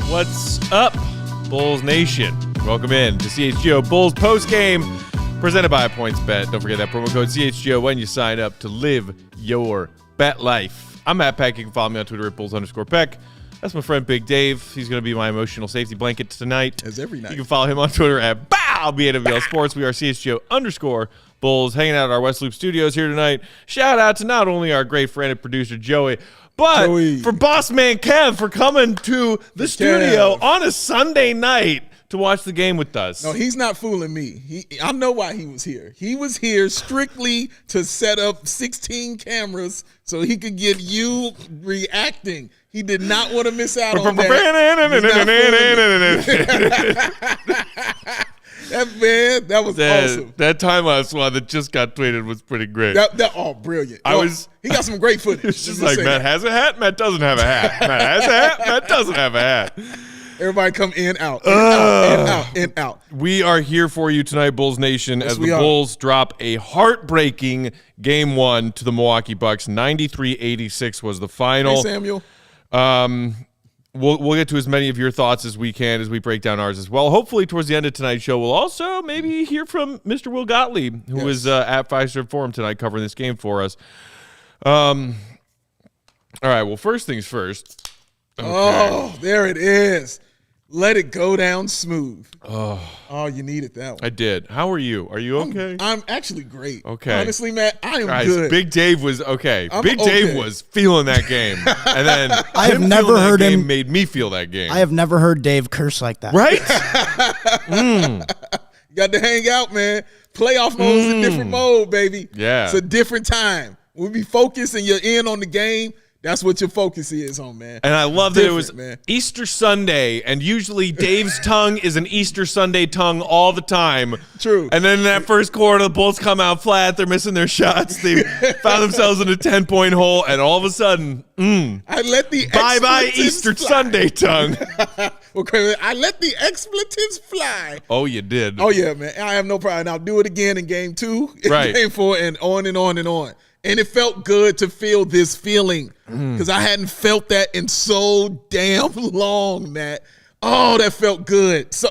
What's up, Bulls Nation? Welcome in to CHGO Bulls Postgame, presented by PointsBet. Don't forget that promo code CHGO when you sign up to live your bet life. I'm Matt Peck. You can follow me on Twitter at Bulls_Peck. That's my friend Big Dave. He's going to be my emotional safety blanket tonight. As every night. You can follow him on Twitter at BNWL Sports. We are CHGO_Bulls, hanging out at our West Loop Studios here tonight. Shout out to not only our great friend and producer Joey, but for Boss Man Kev for coming to the studio on a Sunday night to watch the game with us. No, he's not fooling me. I know why he was here. He was here strictly to set up 16 cameras so he could get you reacting. He did not want to miss out on that. That was awesome. That time-lapse one that just got tweeted was pretty great. Brilliant. He got some great footage. It's just like, Matt has a hat, Matt doesn't have a hat. Matt has a hat, Matt doesn't have a hat. Everybody come in, out. We are here for you tonight, Bulls Nation, as the Bulls drop a heartbreaking Game 1 to the Milwaukee Bucks. 93-86 was the final. Hey, Samuel. We'll get to as many of your thoughts as we can as we break down ours as well. Hopefully, towards the end of tonight's show, we'll also maybe hear from Mr. Will Gottlieb, who is at Fiserv Forum tonight covering this game for us. All right, well, first things first. Okay. Oh, there it is. Let it go down smooth. Oh, you needed that one. I did. How are you? Are you okay? I'm actually great. Okay. Honestly, Matt, I am good. Big Dave was okay. Dave was feeling that game. And then I have never heard him made me feel that game. I have never heard Dave curse like that. Right? You got to hang out, man. Playoff mode is a different mode, baby. Yeah. It's a different time. We'll be focused and you're in on the game. That's what your focus is on, man. And I love that it was Easter Sunday, and usually Dave's tongue is an Easter Sunday tongue all the time. True. And then in that first quarter, the Bulls come out flat. They're missing their shots. They found themselves in a 10-point hole, and all of a sudden, I let the bye-bye Easter Sunday tongue. Okay, I let the expletives fly. Oh, you did. Oh, yeah, man. I have no problem. I'll do it again in Game 2, in Game 4, and on and on and on. And it felt good to feel this feeling because I hadn't felt that in so damn long, Matt. Oh, that felt good. So,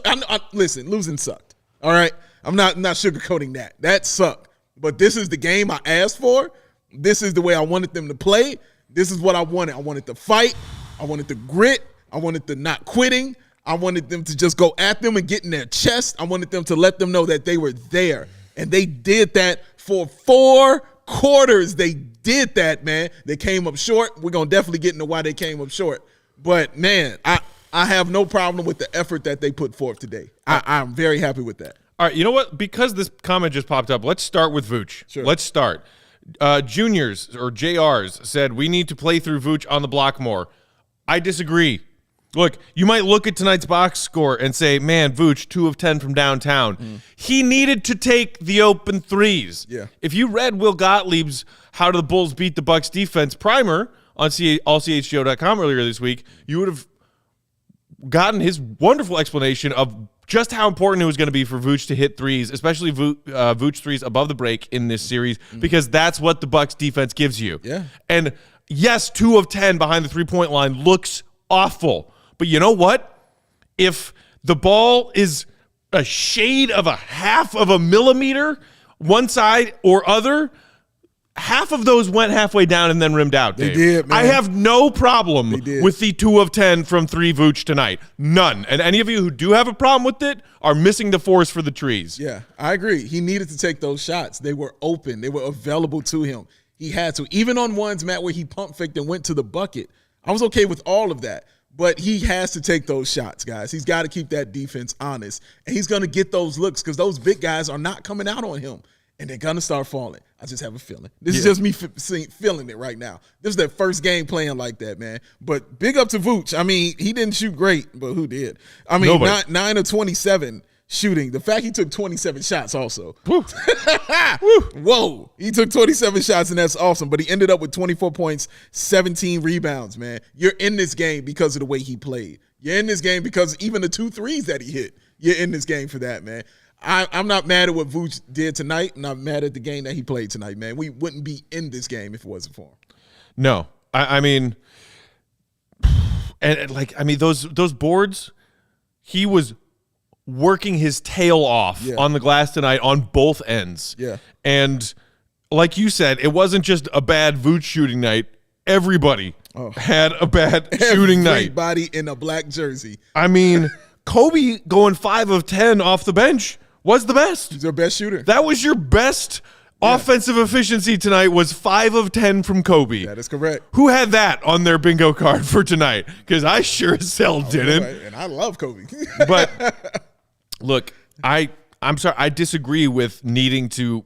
listen, losing sucked. All right, I'm not sugarcoating that. That sucked. But this is the game I asked for. This is the way I wanted them to play. This is what I wanted. I wanted to fight. I wanted the grit. I wanted the not quitting. I wanted them to just go at them and get in their chest. I wanted them to let them know that they were there. And they did that for 4 quarters. They did that, man. They came up short. We're going to definitely get into why they came up short. But, man, I have no problem with the effort that they put forth today. I'm very happy with that. All right, you know what? Because this comment just popped up, let's start with Vooch. Sure. Let's start. Juniors or JRs said we need to play through Vooch on the block more. I disagree. Look, you might look at tonight's box score and say, man, Vooch, 2 of 10 from downtown. He needed to take the open threes. Yeah. If you read Will Gottlieb's How Do the Bulls Beat the Bucks Defense primer on allchgo.com earlier this week, you would have gotten his wonderful explanation of just how important it was going to be for Vooch to hit threes, especially Vooch threes above the break in this series, because that's what the Bucks defense gives you. Yeah. And yes, 2 of 10 behind the three-point line looks awful. But you know what? If the ball is a shade of a half of a millimeter, one side or other, half of those went halfway down and then rimmed out, Dave. They did, man. I have no problem with the 2 of 10 from 3 Vooch tonight. None. And any of you who do have a problem with it are missing the forest for the trees. Yeah, I agree. He needed to take those shots. They were open. They were available to him. He had to. Even on ones, Matt, where he pump faked and went to the bucket. I was okay with all of that. But he has to take those shots, guys. He's got to keep that defense honest. And he's going to get those looks because those big guys are not coming out on him. And they're going to start falling. I just have a feeling. This is just me feeling it right now. This is their first game playing like that, man. But big up to Vooch. I mean, he didn't shoot great, but who did? I mean, 9 of 27 shooting. The fact he took 27 shots also. Whoa. He took 27 shots, and that's awesome. But he ended up with 24 points, 17 rebounds, man. You're in this game because of the way he played. You're in this game because even the 2 threes that he hit, you're in this game for that, man. I'm not mad at what Vooch did tonight. I'm not mad at the game that he played tonight, man. We wouldn't be in this game if it wasn't for him. No. I mean, those boards, he was working his tail off on the glass tonight on both ends. Yeah. And like you said, it wasn't just a bad Vooch shooting night. Everybody had a bad shooting night. Everybody in a black jersey. I mean, Coby going 5 of 10 off the bench was the best. He's their best shooter. That was your best offensive efficiency tonight, was 5 of 10 from Coby. That is correct. Who had that on their bingo card for tonight? Because I sure as hell didn't. And I love Coby. But look, I'm sorry. I disagree with needing to,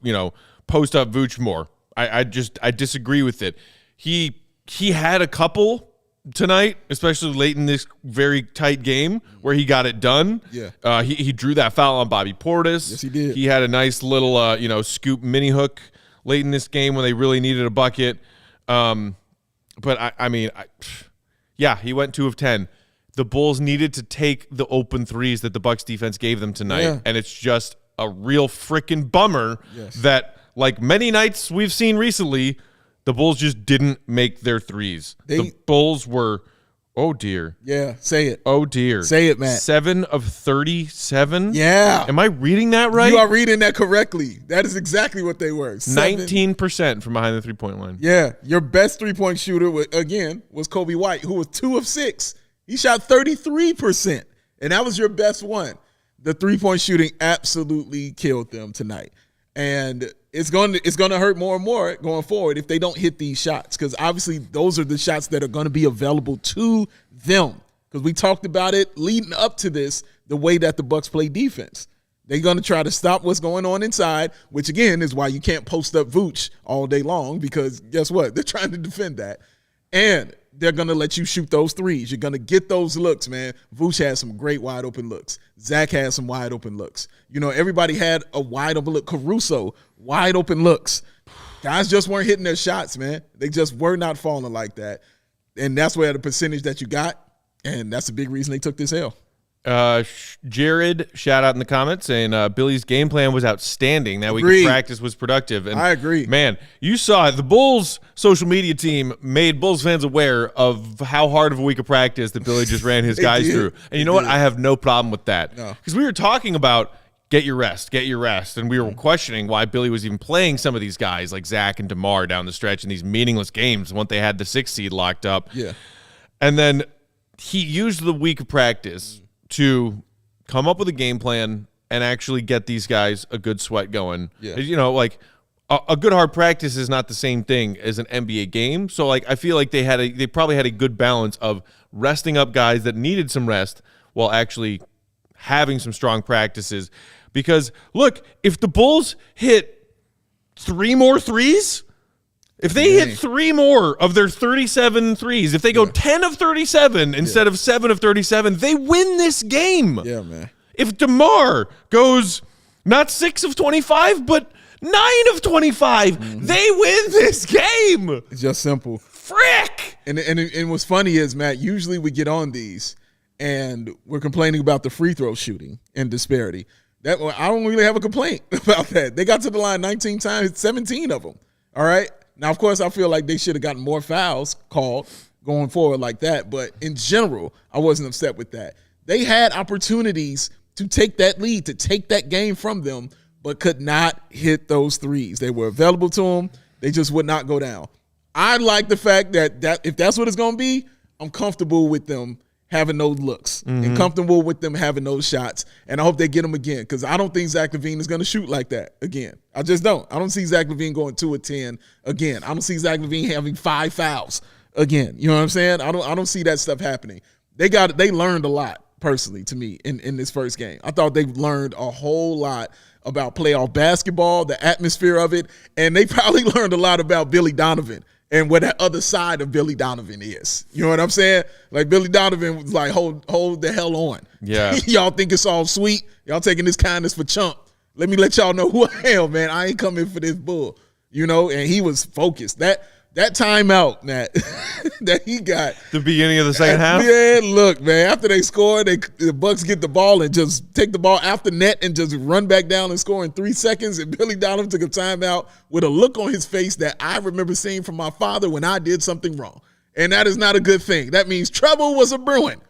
post up Vooch more. I disagree with it. He had a couple tonight, especially late in this very tight game where he got it done. Yeah. He drew that foul on Bobby Portis. Yes, he did. He had a nice little, scoop mini hook late in this game when they really needed a bucket. But he went 2 of 10. The Bulls needed to take the open threes that the Bucks defense gave them tonight, and it's just a real freaking bummer that, like many nights we've seen recently, the Bulls just didn't make their threes. The Bulls were, oh dear. Yeah, say it. Oh dear. Say it, Matt. 7 of 37? Yeah. Am I reading that right? You are reading that correctly. That is exactly what they were. 19% from behind the 3-point line. Yeah. Your best 3-point shooter, was Coby White, who was 2 of 6. He shot 33%, and that was your best one. The 3-point shooting absolutely killed them tonight. And it's going to hurt more and more going forward if they don't hit these shots, because obviously those are the shots that are going to be available to them, because we talked about it leading up to this, the way that the Bucks play defense. They're going to try to stop what's going on inside, which, again, is why you can't post up Vooch all day long, because guess what? They're trying to defend that. And they're going to let you shoot those threes. You're going to get those looks, man. Vooch has some great wide open looks. Zach has some wide open looks. Everybody had a wide open look. Caruso, wide open looks. Guys just weren't hitting their shots, man. They just were not falling like that. And that's where the percentage that you got, and that's a big reason they took this L. Jared, shout out in the comments saying Billy's game plan was outstanding. That week of practice was productive. And I agree. Man, you saw it. The Bulls social media team made Bulls fans aware of how hard of a week of practice that Billy just ran his guys through. And you know what? I have no problem with that. Because we were talking about get your rest. And we were questioning why Billy was even playing some of these guys like Zach and DeMar down the stretch in these meaningless games once they had the 6th seed locked up. Yeah. And then he used the week of practice to come up with a game plan and actually get these guys a good sweat going. Yeah. A good hard practice is not the same thing as an NBA game. So I feel like they probably had a good balance of resting up guys that needed some rest while actually having some strong practices. Because look, if the Bulls hit 3 more threes, if they hit 3 more of their 37 threes, if they go 10 of 37 instead of 7 of 37, they win this game. Yeah, man. If DeMar goes not 6 of 25, but 9 of 25, they win this game. It's just simple. Frick! And what's funny is, Matt, usually we get on these and we're complaining about the free throw shooting and disparity. I don't really have a complaint about that. They got to the line 19 times, 17 of them. All right? Now, of course, I feel like they should have gotten more fouls called going forward like that. But in general, I wasn't upset with that. They had opportunities to take that lead, to take that game from them, but could not hit those threes. They were available to them. They just would not go down. I like the fact that if that's what it's going to be, I'm comfortable with them having those looks and comfortable with them having those shots. And I hope they get them again, because I don't think Zach LaVine is going to shoot like that again. I just don't. I don't see Zach LaVine going 2 of 10 again. I don't see Zach LaVine having 5 fouls again. You know what I'm saying? I don't see that stuff happening. they learned a lot personally to me in this first game. I thought they learned a whole lot about playoff basketball, the atmosphere of it, and they probably learned a lot about Billy Donovan and what that other side of Billy Donovan is. You know what I'm saying? Like Billy Donovan was like, hold the hell on. Yeah. Y'all think it's all sweet. Y'all taking this kindness for chump. Let me let y'all know who I am, man. I ain't coming for this bull. You know, and he was focused. That timeout, Matt, that he got. The beginning of the second half? Yeah, look, man. After they score, the Bucks get the ball and just take the ball after net and just run back down and score in 3 seconds. And Billy Donovan took a timeout with a look on his face that I remember seeing from my father when I did something wrong. And that is not a good thing. That means trouble was a brewing.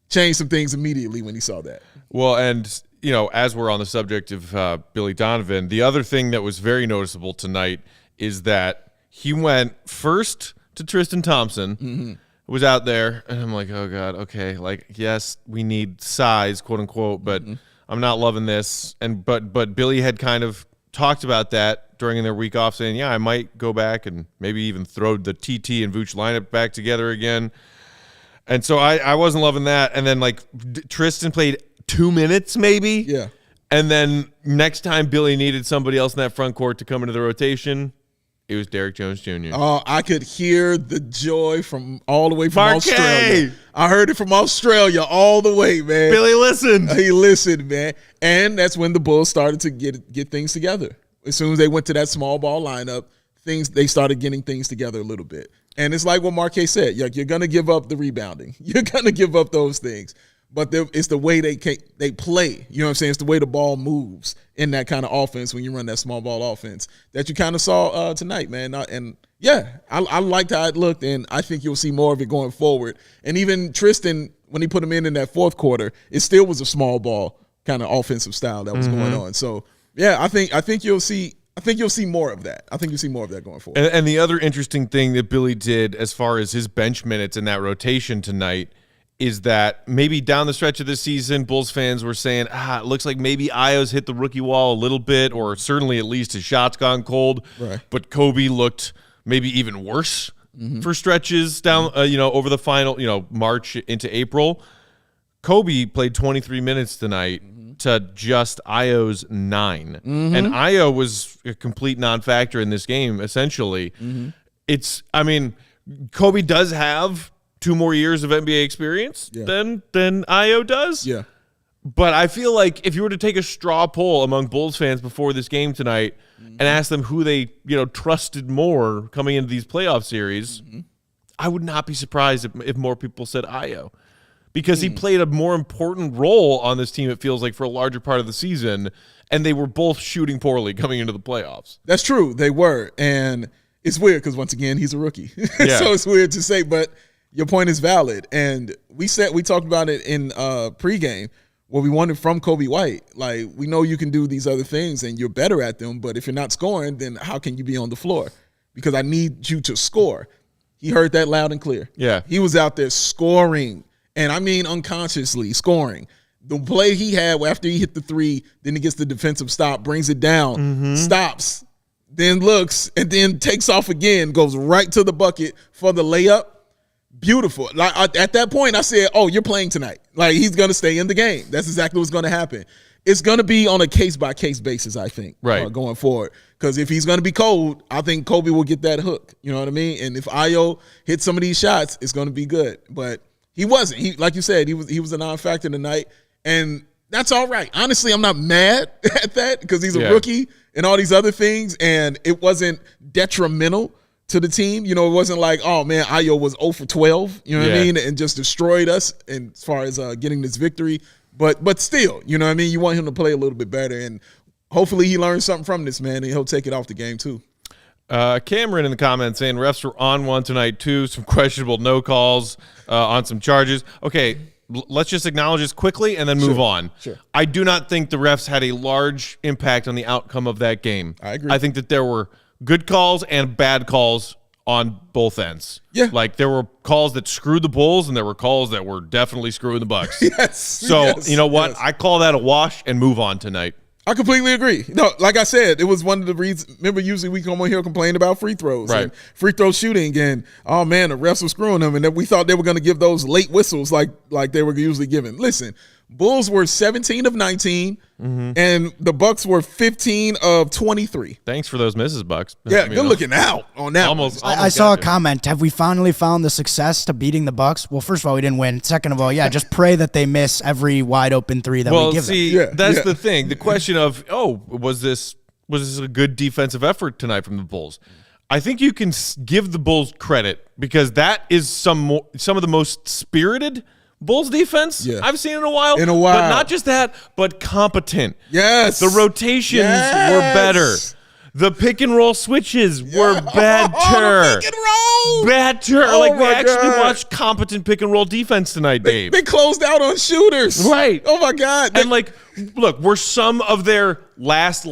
Changed some things immediately when he saw that. Well, and, you know, as we're on the subject of Billy Donovan, the other thing that was very noticeable tonight is that he went first to Tristan Thompson, was out there, and I'm like, oh, God, okay. Like, yes, we need size, quote unquote, but I'm not loving this. But Billy had kind of talked about that during their week off, saying, yeah, I might go back and maybe even throw the TT and Vooch lineup back together again. And so I wasn't loving that. And then, like, Tristan played 2 minutes maybe. Yeah. And then next time Billy needed somebody else in that front court to come into the rotation, it was Derrick Jones Jr. Oh, I could hear the joy from all the way from Marquet! Australia. I heard it from Australia all the way, man. Billy listened. He listened, man. And that's when the Bulls started to get things together. As soon as they went to that small ball lineup, they started getting things together a little bit. And it's like what Marquet said. You're going to give up the rebounding. You're going to give up those things. But it's the way they play. You know what I'm saying? It's the way the ball moves in that kind of offense when you run that small ball offense that you kind of saw tonight, man. And, yeah, I liked how it looked, and I think you'll see more of it going forward. And even Tristan, when he put him in that fourth quarter, it still was a small ball kind of offensive style that was going on. So, yeah, I think you'll see more of that. I think you'll see more of that going forward. And the other interesting thing that Billy did as far as his bench minutes in that rotation tonight is that maybe down the stretch of the season, Bulls fans were saying, it looks like maybe Ayo's hit the rookie wall a little bit, or certainly at least his shot's gone cold. Right. But Coby looked maybe even worse for stretches down, over the final, March into April. Coby played 23 minutes tonight to just Ayo's 9. And Ayo was a complete non-factor in this game, essentially. Coby does have 2 more years of NBA experience than Ayo does. Yeah. But I feel like if you were to take a straw poll among Bulls fans before this game tonight and ask them who they, trusted more coming into these playoff series, I would not be surprised if more people said Ayo. Because he played a more important role on this team, it feels like, for a larger part of the season, and they were both shooting poorly coming into the playoffs. That's true. They were. And it's weird because, once again, he's a rookie. Yeah. So it's weird to say, but your point is valid. And we talked about it in pregame, what we wanted from Coby White. Like, we know you can do these other things and you're better at them, but if you're not scoring, then how can you be on the floor? Because I need you to score. He heard that loud and clear. Yeah. He was out there scoring, and I mean unconsciously scoring. The play he had after he hit the 3, then he gets the defensive stop, brings it down, stops, then looks, and then takes off again, goes right to the bucket for the layup. Beautiful. Like, at that point, I said, oh, you're playing tonight. Like, he's going to stay in the game. That's exactly what's going to happen. It's going to be on a case-by-case basis, I think, going forward. Because if he's going to be cold, I think Coby will get that hook. You know what I mean? And if Ayo hits some of these shots, it's going to be good. But he wasn't. He, like you said, he was a non-factor tonight. And that's all right. Honestly, I'm not mad at that because he's a rookie and all these other things. And it wasn't detrimental to the team. It wasn't like, oh, man, Ayo was 0 for 12, you know what I mean, and just destroyed us as far as getting this victory. But still, you know what I mean, you want him to play a little bit better, and hopefully he learns something from this, man, and he'll take it off the game too. Cameron in the comments saying refs were on one tonight too, some questionable no calls on some charges. Okay, let's just acknowledge this quickly and then move on. Sure. I do not think the refs had a large impact on the outcome of that game. I agree. I think that there were good calls and bad calls on both ends. Yeah. Like, there were calls that screwed the Bulls and there were calls that were definitely screwing the Bucks. Yes. So, yes, you know what? yes. I call that a wash and move on tonight. I completely agree. No, like I said, it was one of the reasons. Remember, usually we come on here complaining about free throws and free throw shooting, and oh man, the refs were screwing them, and then we thought they were going to give those late whistles like they were usually given. Listen, Bulls were 17 of 19, and the Bucks were 15 of 23. Thanks for those misses, Bucks. Yeah, good looking out on that. Almost I saw a comment. Have we finally found the success to beating the Bucks? Well, first of all, we didn't win. Second of all, just pray that they miss every wide open three that we give them. That's the thing. The question of, was this a good defensive effort tonight from the Bulls? I think you can give the Bulls credit because that is some of the most spirited Bulls defense I've seen in a while. But not just that, but competent. Yes. The rotations were better. The pick and roll switches were better. The pick and roll. Better. We actually watched competent pick and roll defense tonight, Dave. They closed out on shooters. Right. Oh my God. And look, were some of their last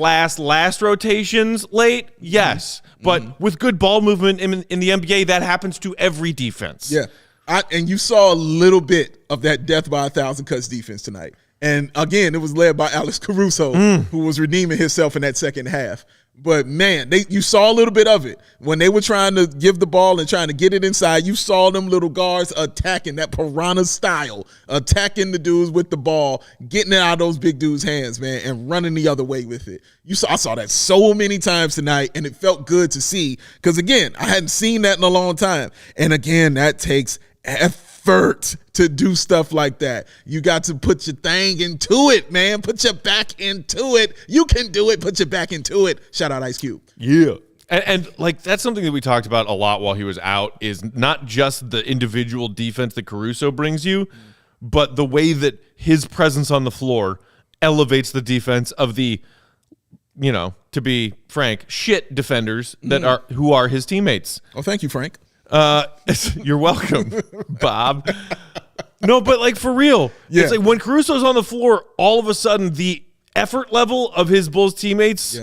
rotations late? Yes. But with good ball movement in the NBA, that happens to every defense. Yeah. And you saw a little bit of that death by 1,000 cuts defense tonight. And again, it was led by Alex Caruso, who was redeeming himself in that second half. But man, you saw a little bit of it. When they were trying to give the ball and trying to get it inside, you saw them little guards attacking that piranha style, attacking the dudes with the ball, getting it out of those big dudes' hands, man, and running the other way with it. I saw that so many times tonight, and it felt good to see. Because again, I hadn't seen that in a long time. And again, that takes effort to do stuff like that. You got to put your thing into it, man. Put your back into it. You can do it. Put your back into it. Shout out Ice Cube. Yeah. And that's something that we talked about a lot while he was out, is not just the individual defense that Caruso brings you, but the way that his presence on the floor elevates the defense of the, to be frank, shit defenders who are his teammates. Oh, thank you, Frank. You're welcome, Bob. No, but for real, it's like when Caruso's on the floor, all of a sudden the effort level of his Bulls teammates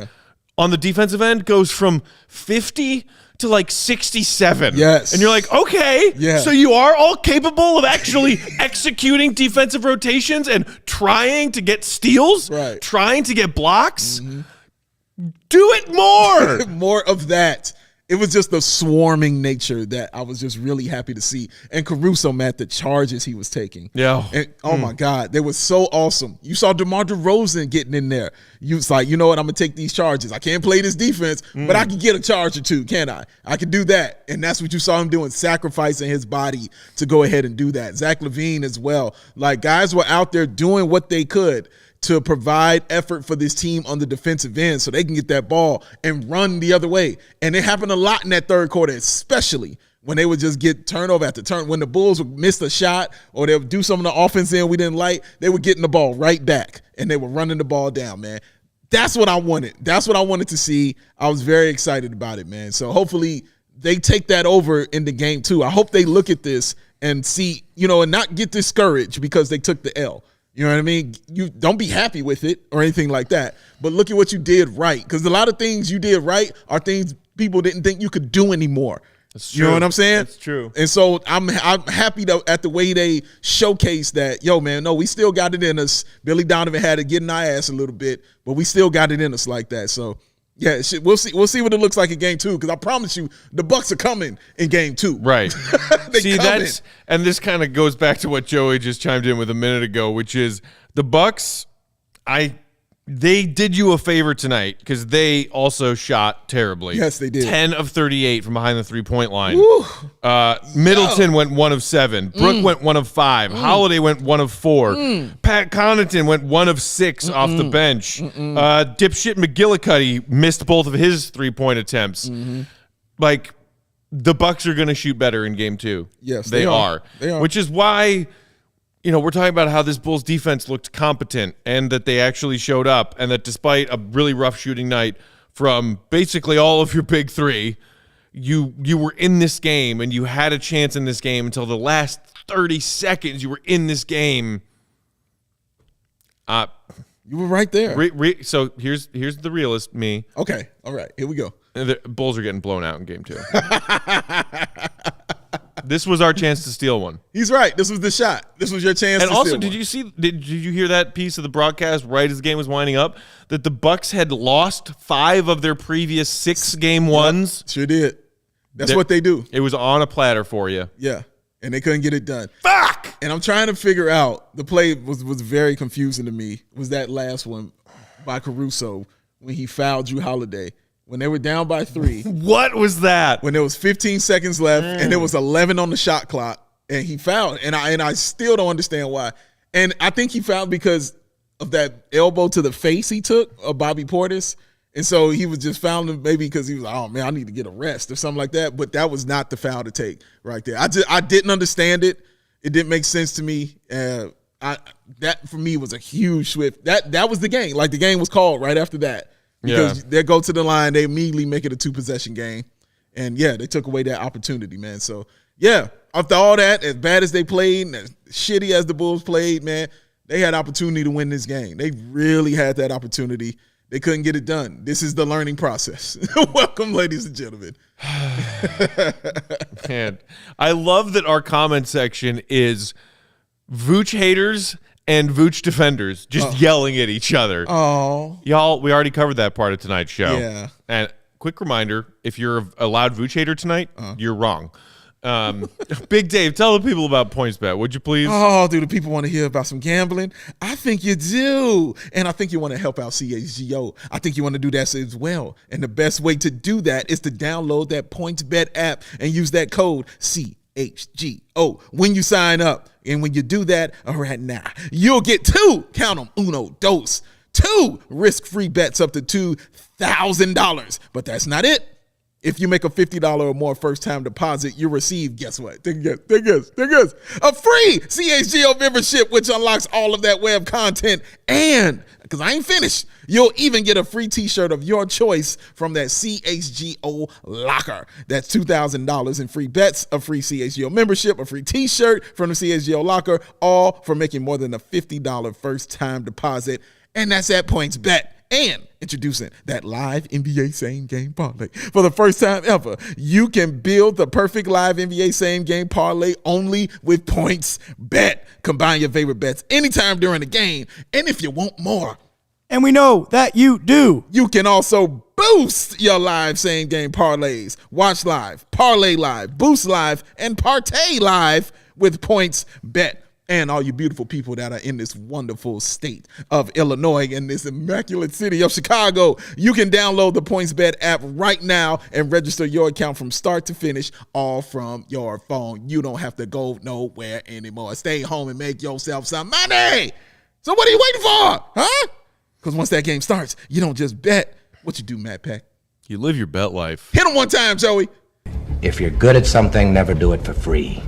on the defensive end goes from 50 to 67. Yes. And you're like, okay, so you are all capable of actually executing defensive rotations and trying to get steals, trying to get blocks. Do it more. More of that. It was just the swarming nature that I was just really happy to see. And Caruso, Matt, the charges he was taking. Yeah. And, oh, my God. They were so awesome. You saw DeMar DeRozan getting in there. You was like, you know what? I'm going to take these charges. I can't play this defense, but I can get a charge or two, can't I? I can do that. And that's what you saw him doing, sacrificing his body to go ahead and do that. Zach LaVine as well. Guys were out there doing what they could to provide effort for this team on the defensive end so they can get that ball and run the other way. And it happened a lot in that third quarter, especially when they would just get turnover after turn. When the Bulls would miss a shot or they would do some of the offense end we didn't like, they were getting the ball right back, and they were running the ball down, man. That's what I wanted. That's what I wanted to see. I was very excited about it, man. So hopefully they take that over in the game too. I hope they look at this and see, and not get discouraged because they took the L. You know what I mean? You don't be happy with it or anything like that, but look at what you did right. Because a lot of things you did right are things people didn't think you could do anymore. That's true. You know what I'm saying? That's true. And so I'm happy at the way they showcase that, no, we still got it in us. Billy Donovan had to get in our ass a little bit, but we still got it in us like that. So yeah, we'll see what it looks like in game 2, because I promise you the Bucks are coming in game 2. Right. And this kind of goes back to what Joey just chimed in with a minute ago, which is the Bucks, they did you a favor tonight because they also shot terribly. Yes, they did. 10 of 38 from behind the three-point line. Middleton went 1 of 7. Brooke went 1 of 5. Holiday went 1 of 4. Pat Connaughton went 1 of 6 off the bench. Dipshit McGillicuddy missed both of his three-point attempts. The Bucks are going to shoot better in game 2. Yes, they are. They are. Which is why, we're talking about how this Bulls defense looked competent and that they actually showed up, and that despite a really rough shooting night from basically all of your big three, you were in this game and you had a chance in this game until the last 30 seconds you were in this game. You were right there. So here's the realist me. Okay. All right. Here we go. The Bulls are getting blown out in game 2. This was our chance to steal one. He's right. This was the shot. This was your chance. And to also, steal did you hear that piece of the broadcast right as the game was winding up that the Bucks had lost 5 of their previous 6 game ones? Sure did. That's what they do. It was on a platter for you. Yeah, and they couldn't get it done. Fuck! And I'm trying to figure out, the play was very confusing to me, was that last one by Caruso when he fouled Jrue Holiday. When they were down by 3. What was that? When there was 15 seconds left and there was 11 on the shot clock and he fouled. And I still don't understand why. And I think he fouled because of that elbow to the face he took of Bobby Portis. And so he was just fouling maybe because he was like, oh, man, I need to get a rest or something like that. But that was not the foul to take right there. I didn't understand it. It didn't make sense to me. That, for me, was a huge swift. That was the game. Like, the game was called right after that. Because they go to the line, they immediately make it a 2-possession game. And, they took away that opportunity, man. So, after all that, as bad as they played and as shitty as the Bulls played, man, they had opportunity to win this game. They really had that opportunity. They couldn't get it done. This is the learning process. Welcome, ladies and gentlemen. Man, I love that our comment section is Vooch haters and Vooch defenders just yelling at each other. Oh. Y'all, we already covered that part of tonight's show. Yeah. And quick reminder, if you're a loud Vooch hater tonight, you're wrong. Big Dave, tell the people about PointsBet, would you please? Oh, do the people want to hear about some gambling? I think you do. And I think you want to help out CHGO. I think you want to do that as well. And the best way to do that is to download that PointsBet app and use that code CHGO when you sign up. And when you do that right now, you'll get 2, count them, 2 risk-free bets up to $2,000. But that's not it. If you make a $50 or more first-time deposit, you receive, guess what? Take a guess. A free CHGO membership, which unlocks all of that web content. And, because I ain't finished, you'll even get a free T-shirt of your choice from that CHGO locker. That's $2,000 in free bets, a free CHGO membership, a free T-shirt from the CHGO locker, all for making more than a $50 first-time deposit. And that's at PointsBet. And introducing that live NBA same game parlay. For the first time ever, you can build the perfect live NBA same game parlay only with PointsBet. Combine your favorite bets anytime during the game. And if you want more, and we know that you do, you can also boost your live same game parlays. Watch live, parlay live, boost live, and partay live with PointsBet. And all you beautiful people that are in this wonderful state of Illinois and this immaculate city of Chicago, you can download the PointsBet app right now and register your account from start to finish, all from your phone. You don't have to go nowhere anymore. Stay home and make yourself some money. So what are you waiting for? Huh? Because once that game starts, you don't just bet. What you do, Matt Peck? You live your bet life. Hit him one time, Joey. If you're good at something, never do it for free.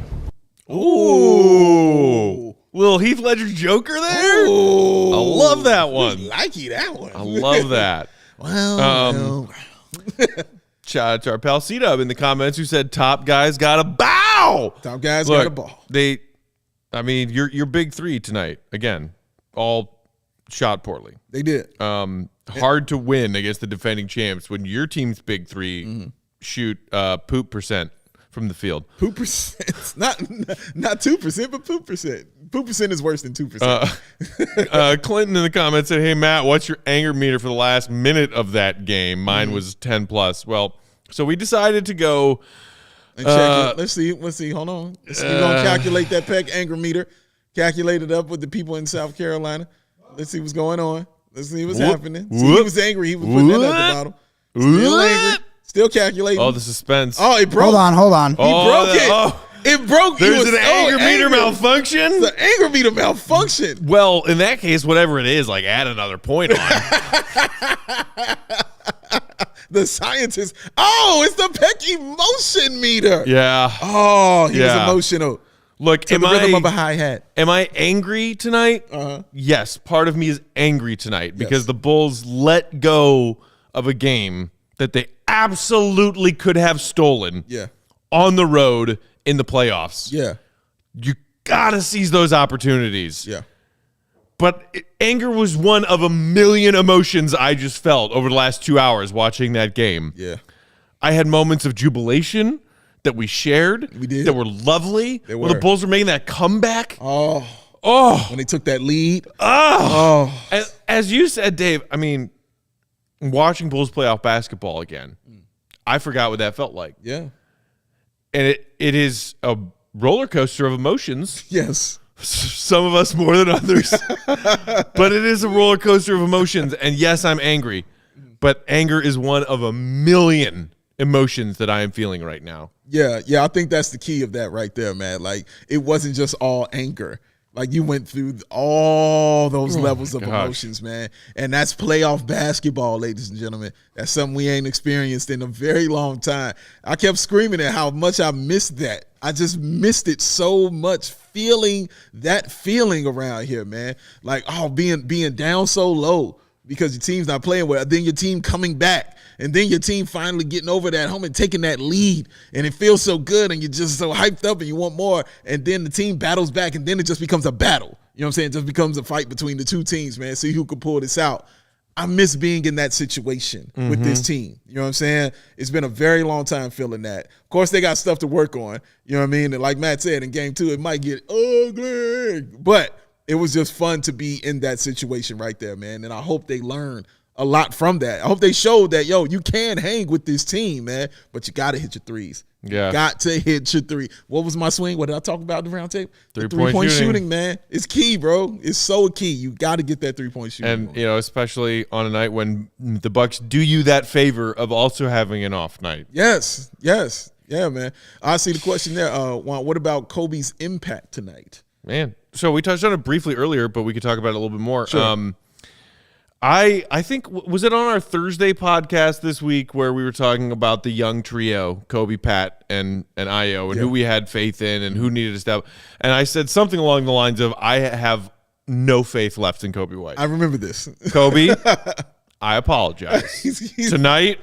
Ooh. Little Heath Ledger Joker there? Ooh. I love that one. Likey that one. I love that. Well. Shout out to our pal C-Dub in the comments who said top guys got a bow. Top guys got a ball. Your big 3 tonight, again, all shot poorly. They did. Hard to win against the defending champs when your team's big 3 shoot poop percent from the field. Poop percent. Not 2%, but poop percent. Poop percent is worse than 2%. Clinton in the comments said, hey, Matt, what's your anger meter for the last minute of that game? Mine was 10 plus. Well, so we decided to go. And check it. Let's see. Hold on. We're going to calculate that Peck anger meter. Calculate it up with the people in South Carolina. Let's see what's going on. Let's see what's happening. See, he was angry. He was putting that at the bottom. Still angry. Still calculating. Oh, the suspense. Oh, it broke. Hold on. He broke it. Oh. It broke. There's an anger meter malfunction? It's an anger meter malfunction. Well, in that case, whatever it is, like add another point on. The scientist. Oh, it's the Peck emotion meter. Yeah. Oh, he was emotional. Look, to the rhythm of a hi-hat. Am I angry tonight? Yes, part of me is angry tonight because the Bulls let go of a game that they absolutely could have stolen on the road in the playoffs. Yeah. You got to seize those opportunities. Yeah. But anger was one of a million emotions I just felt over the last 2 hours watching that game. Yeah. I had moments of jubilation, that we shared. We did. That were lovely. They were. When the Bulls were making that comeback. Oh. When they took that lead. As you said, Dave, I mean, watching Bulls playoff basketball again, I forgot what that felt like. Yeah. And it is a roller coaster of emotions. Yes. Some of us more than others. But it is a roller coaster of emotions. And yes, I'm angry. But anger is one of a million emotions that I am feeling right now. Yeah, I think that's the key of that right there, man. Like, it wasn't just all anger. Like, you went through all those levels of emotions, man. And that's playoff basketball, ladies and gentlemen. That's something we ain't experienced in a very long time. I kept screaming at how much I missed that. I just missed it so much, feeling that feeling around here, man. Like, being down so low because your team's not playing well. Then your team coming back. And then your team finally getting over that hump and taking that lead. And it feels so good and you're just so hyped up and you want more. And then the team battles back and then it just becomes a battle. You know what I'm saying? It just becomes a fight between the two teams, man. See who can pull this out. I miss being in that situation with this team. You know what I'm saying? It's been a very long time feeling that. Of course, they got stuff to work on. You know what I mean? And like Matt said, in game 2, it might get ugly. But it was just fun to be in that situation right there, man. And I hope they learn a lot from that. I hope they showed that, you can hang with this team, man, but you got to hit your threes. Yeah. Got to hit your three. What was my swing? What did I talk about in the round table? Three-point shooting, man. It's key, bro. It's so key. You got to get that three-point shooting. And, especially on a night when the Bucks do you that favor of also having an off night. Yes. Yeah, man. I see the question there. What about Coby's impact tonight? Man. So we touched on it briefly earlier, but we could talk about it a little bit more. Sure. I think, was it on our Thursday podcast this week where we were talking about the young trio, Coby, Pat, and Ayo, and who we had faith in and who needed to step. And I said something along the lines of, I have no faith left in Coby White. I remember this. Coby, I apologize. Tonight,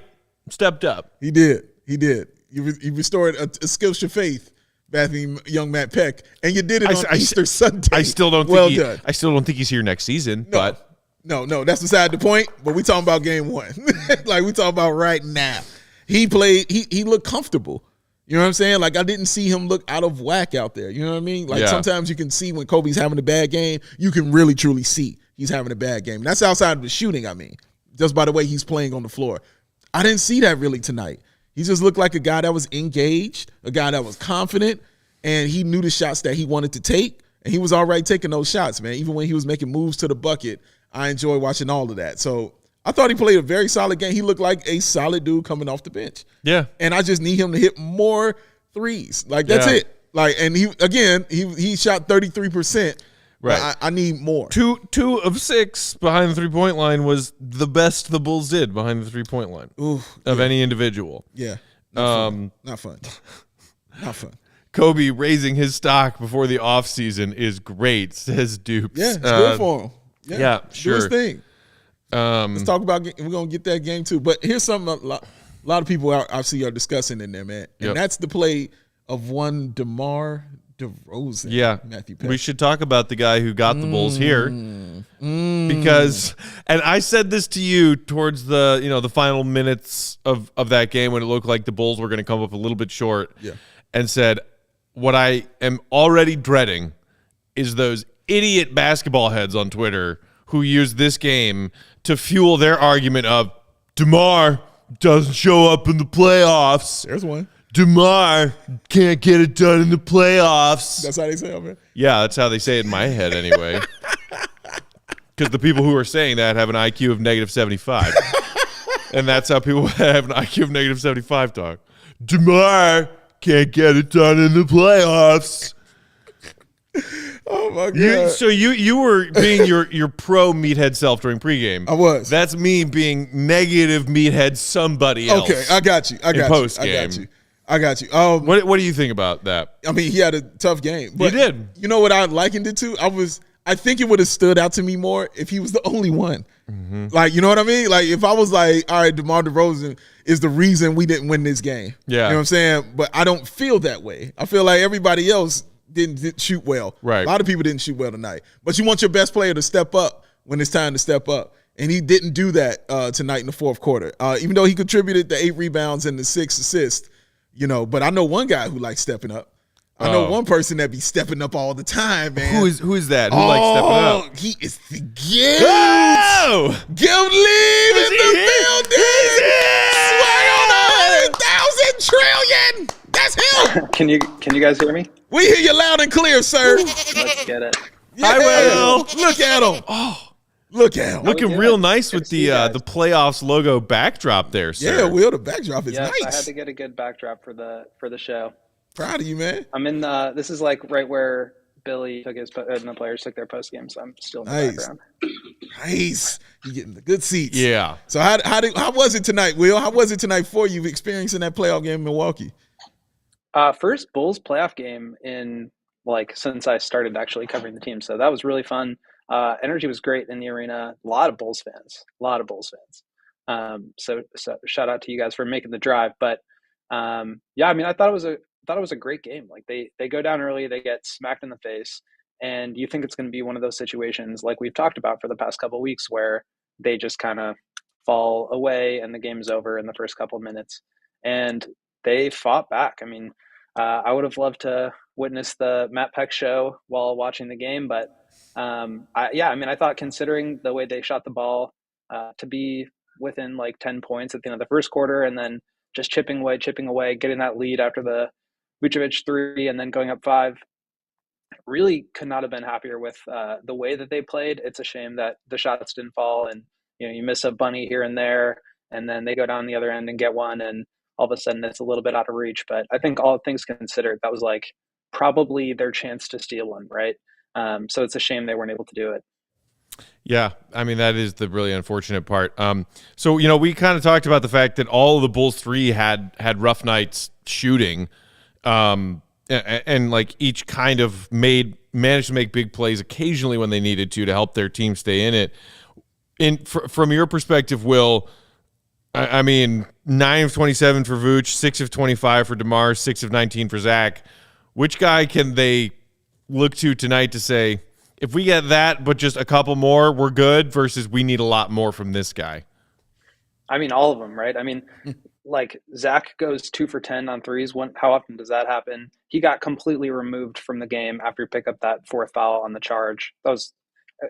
stepped up. He did. You restored a skillshare faith, bathing young Matt Peck, and you did it on Easter Sunday. I still don't done. I still don't think he's here next season, but... No, that's beside the point, but we talking about game 1. Like, we talking about right now. He played, he looked comfortable. You know what I'm saying? Like, I didn't see him look out of whack out there. You know what I mean? Like, sometimes you can see when Coby's having a bad game, you can really, truly see he's having a bad game. And that's outside of the shooting, I mean, just by the way he's playing on the floor. I didn't see that really tonight. He just looked like a guy that was engaged, a guy that was confident, and he knew the shots that he wanted to take, and he was all right taking those shots, man. Even when he was making moves to the bucket, I enjoy watching all of that. So I thought he played a very solid game. He looked like a solid dude coming off the bench. Yeah. And I just need him to hit more threes. Like, that's it. Like, and he shot 33%. Right. I need more. Two of 6 behind the 3-point line was the best the Bulls did behind the 3-point line of any individual. Yeah. Not fun. Coby raising his stock before the offseason is great, says Dupes. Yeah, it's good for him. Yeah, sure. Do his thing. Let's talk about. We're gonna get that game too. But here's something a lot of people I see are discussing in there, man. And that's the play of one DeMar DeRozan. Yeah, Matthew Peck. We should talk about the guy who got the Bulls here, because, and I said this to you towards the final minutes of that game when it looked like the Bulls were going to come up a little bit short. Yeah, and said what I am already dreading is those idiot basketball heads on Twitter who use this game to fuel their argument of DeMar doesn't show up in the playoffs. There's one. DeMar can't get it done in the playoffs. That's how they say it, man. Yeah, that's how they say it in my head anyway. Because the people who are saying that have an IQ of -75. And that's how people have an IQ of -75 talk. DeMar can't get it done in the playoffs. Oh my God! So you were being your pro meathead self during pregame. I was. That's me being negative meathead somebody else. Okay, I got you. I got you. What do you think about that? I mean, he had a tough game. But he did. You know what I likened it to? I think it would have stood out to me more if he was the only one. Mm-hmm. Like, you know what I mean? Like, if I was like, all right, DeMar DeRozan is the reason we didn't win this game. Yeah. You know what I'm saying? But I don't feel that way. I feel like everybody else didn't shoot well. Right. A lot of people didn't shoot well tonight. But you want your best player to step up when it's time to step up. And he didn't do that tonight in the fourth quarter. Even though he contributed the 8 rebounds and the 6 assists, But I know one guy who likes stepping up. I know one person that be stepping up all the time, man. Who is that? Who likes stepping up? He is the Gibbs. Oh! Give leave in the building. Swag on 100,000 trillion. That's him. Can you guys hear me? We hear you loud and clear, sir. Let's get it. Yeah. I will. Look at him. Oh. Look at him. Looking real nice with the playoffs logo backdrop there, sir. Yeah, Will, the backdrop is yes, nice. I had to get a good backdrop for the show. Proud of you, man. I'm in this is like right where Billy took his and the players took their post game, so I'm still in the background. Nice. You're getting the good seats. Yeah. So how was it tonight, Will? How was it tonight for you experiencing that playoff game in Milwaukee? First Bulls playoff game in since I started actually covering the team. So that was really fun. Energy was great in the arena. A lot of Bulls fans. So shout out to you guys for making the drive. But I thought it was a great game. Like they go down early, they get smacked in the face, and you think it's going to be one of those situations like we've talked about for the past couple of weeks where they just kind of fall away and the game's over in the first couple of minutes. And they fought back. I mean, I would have loved to witness the Matt Peck show while watching the game, but I thought considering the way they shot the ball to be within 10 points at the end of the first quarter and then just chipping away, getting that lead after the Vucevic 3 and then going up 5, really could not have been happier with the way that they played. It's a shame that the shots didn't fall and you miss a bunny here and there and then they go down the other end and get one and all of a sudden it's a little bit out of reach. But I think all things considered, that was probably their chance to steal one, right? So it's a shame they weren't able to do it. Yeah, I mean, that is the really unfortunate part. So, we kind of talked about the fact that all of the Bulls 3 had rough nights shooting, and each kind of managed to make big plays occasionally when they needed to help their team stay in it. From your perspective, Will, I mean, 9 of 27 for Vooch, 6 of 25 for DeMar, 6 of 19 for Zach. Which guy can they look to tonight to say, if we get that, but just a couple more, we're good, versus we need a lot more from this guy? I mean, all of them, right? I mean, Zach goes 2 for 10 on threes. How often does that happen? He got completely removed from the game after he picked up that 4th foul on the charge. It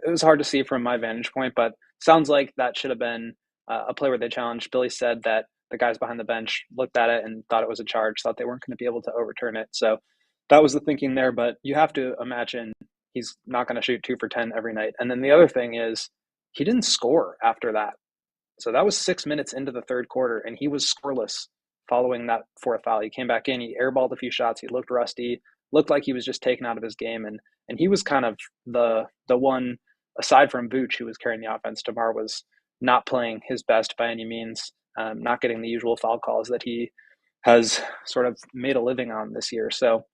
was hard to see from my vantage point, but sounds like that should have been a play where they challenged. Billy said that the guys behind the bench looked at it and thought it was a charge, thought they weren't going to be able to overturn it. So that was the thinking there, but you have to imagine he's not going to shoot 2 for 10 every night. And then the other thing is he didn't score after that. So that was 6 minutes into the third quarter, and he was scoreless following that 4th foul. He came back in, he airballed a few shots, he looked rusty, looked like he was just taken out of his game, and he was kind of the one, aside from Vooch, who was carrying the offense. DeMar was not playing his best by any means, not getting the usual foul calls that he has sort of made a living on this year. So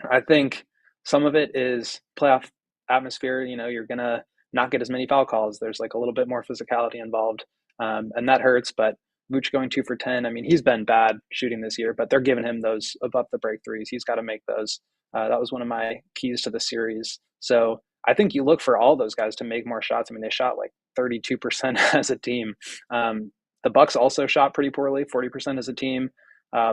I think some of it is playoff atmosphere. You're going to not get as many foul calls. There's a little bit more physicality involved, and that hurts. But Vooch going 2 for 10, I mean, he's been bad shooting this year, but they're giving him those above the break threes. He's got to make those. That was one of my keys to the series. So I think you look for all those guys to make more shots. I mean, they shot 32% as a team. The Bucks also shot pretty poorly, 40% as a team.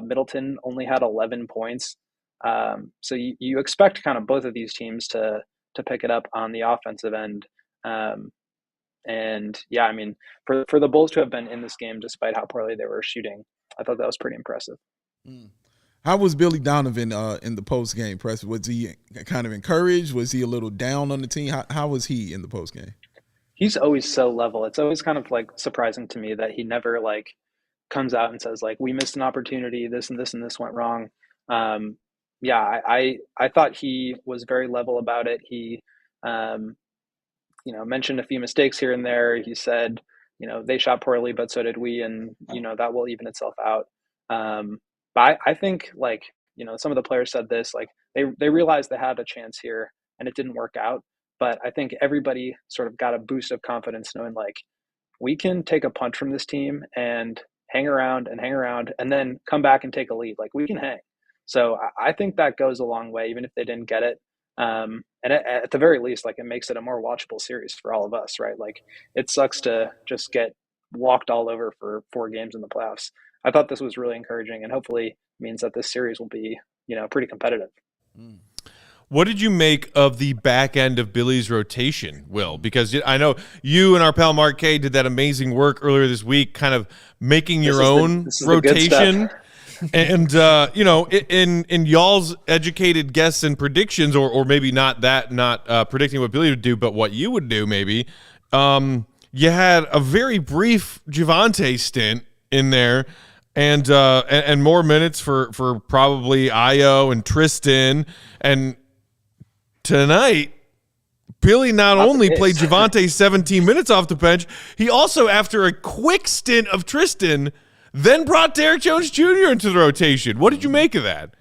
Middleton only had 11 points. So you expect kind of both of these teams to pick it up on the offensive end. And yeah, I mean, for the Bulls to have been in this game, despite how poorly they were shooting, I thought that was pretty impressive. How was Billy Donovan in the post game press? Was he kind of encouraged? Was he a little down on the team? How was he in the post game? He's always so level. It's always kind of surprising to me that he never comes out and says we missed an opportunity, this and this and this went wrong. I thought he was very level about it. He, mentioned a few mistakes here and there. He said, they shot poorly, but so did we. And, that will even itself out. But I think some of the players said this, they realized they had a chance here and it didn't work out. But I think everybody sort of got a boost of confidence knowing we can take a punch from this team and hang around and then come back and take a lead. We can hang. So I think that goes a long way, even if they didn't get it. And at the very least, it makes it a more watchable series for all of us, right? It sucks to just get walked all over for 4 games in the playoffs. I thought this was really encouraging, and hopefully means that this series will be, pretty competitive. What did you make of the back end of Billy's rotation, Will? Because I know you and our pal Mark K did that amazing work earlier this week, kind of making your own rotation. And, in y'all's educated guesses and predictions, or maybe not predicting what Billy would do, but what you would do maybe, you had a very brief Javonte stint in there, and more minutes for probably Io and Tristan. And tonight, Billy not only played Javonte 17 minutes off the bench, he also, after a quick stint of Tristan, then brought Derrick Jones Jr. into the rotation. What did you make of that?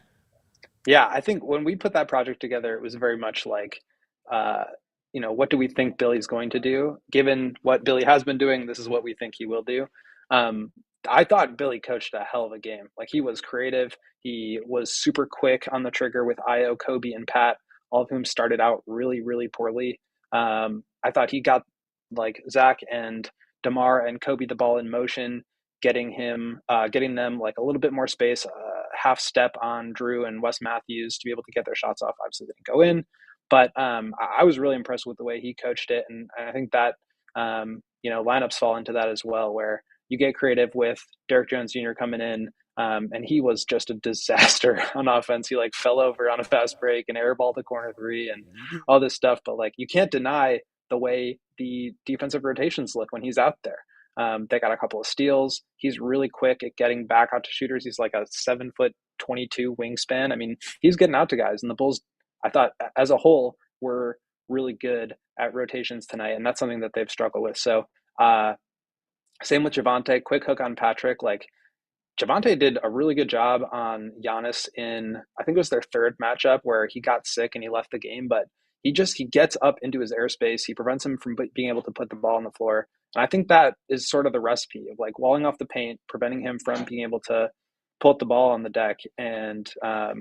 Yeah, I think when we put that project together, it was very much like, what do we think Billy's going to do? Given what Billy has been doing, this is what we think he will do. I thought Billy coached a hell of a game. Like, he was creative. He was super quick on the trigger with Io, Coby, and Pat, all of whom started out really, really poorly. I thought he got Zach and DeMar and Coby the ball in motion, getting them like a little bit more space, half step on Drew and Wes Matthews to be able to get their shots off. Obviously, they didn't go in, but I was really impressed with the way he coached it, and I think that lineups fall into that as well, where you get creative with Derrick Jones Jr. coming in, and he was just a disaster on offense. He fell over on a fast break and airballed the corner 3 and all this stuff. But you can't deny the way the defensive rotations look when he's out there. They got a couple of steals. He's really quick at getting back out to shooters. He's like a 7'22" wingspan. I mean, he's getting out to guys. And the Bulls, I thought, as a whole, were really good at rotations tonight, and that's something that they've struggled with. So, same with Javonte. Quick hook on Patrick. Javonte did a really good job on Giannis in, I think it was their 3rd matchup, where he got sick and he left the game, but he gets up into his airspace. He prevents him from being able to put the ball on the floor. And I think that is sort of the recipe of walling off the paint, preventing him from being able to pull up the ball on the deck. And I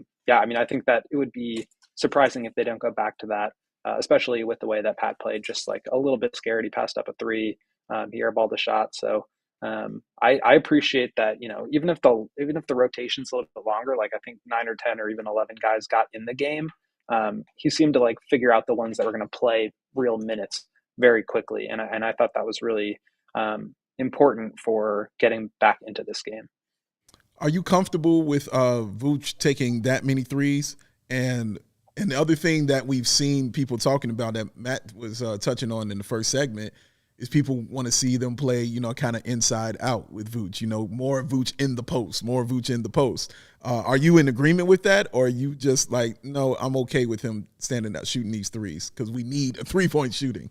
think that it would be surprising if they don't go back to that, especially with the way that Pat played, just a little bit scared. He passed up a 3, he airballed a shot. So I appreciate that, even if the rotation's a little bit longer, I think 9 or 10 or even 11 guys got in the game, he seemed to figure out the ones that were going to play real minutes very quickly. And I thought that was really important for getting back into this game. Are you comfortable with Vooch taking that many threes? And the other thing that we've seen people talking about that Matt was touching on in the first segment is people want to see them play, kind of inside out with Vooch, more Vooch in the post, Are you in agreement with that? Or are you just no, I'm okay with him standing out shooting these threes because we need a 3-point shooting?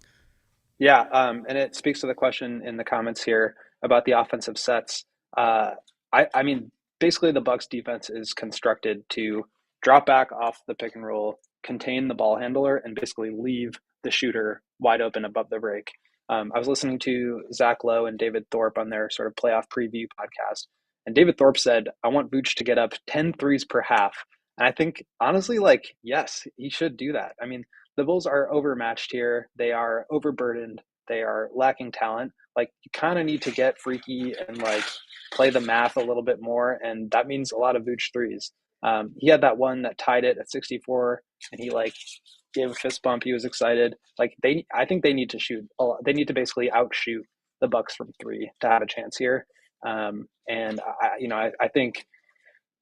Yeah. And it speaks to the question in the comments here about the offensive sets. I mean, basically the Bucks defense is constructed to drop back off the pick and roll, contain the ball handler, and basically leave the shooter wide open above the break. I was listening to Zach Lowe and David Thorpe on their sort of playoff preview podcast, and David Thorpe said, I want Vooch to get up 10 threes per half. And I think, honestly, yes, he should do that. I mean, the Bulls are overmatched here. They are overburdened. They are lacking talent. You kind of need to get freaky and play the math a little bit more. And that means a lot of Vooch threes. He had that one that tied it at 64, and he gave a fist bump. He was excited. I think they need to shoot a lot. They need to basically outshoot the Bucks from 3 to have a chance here. And I think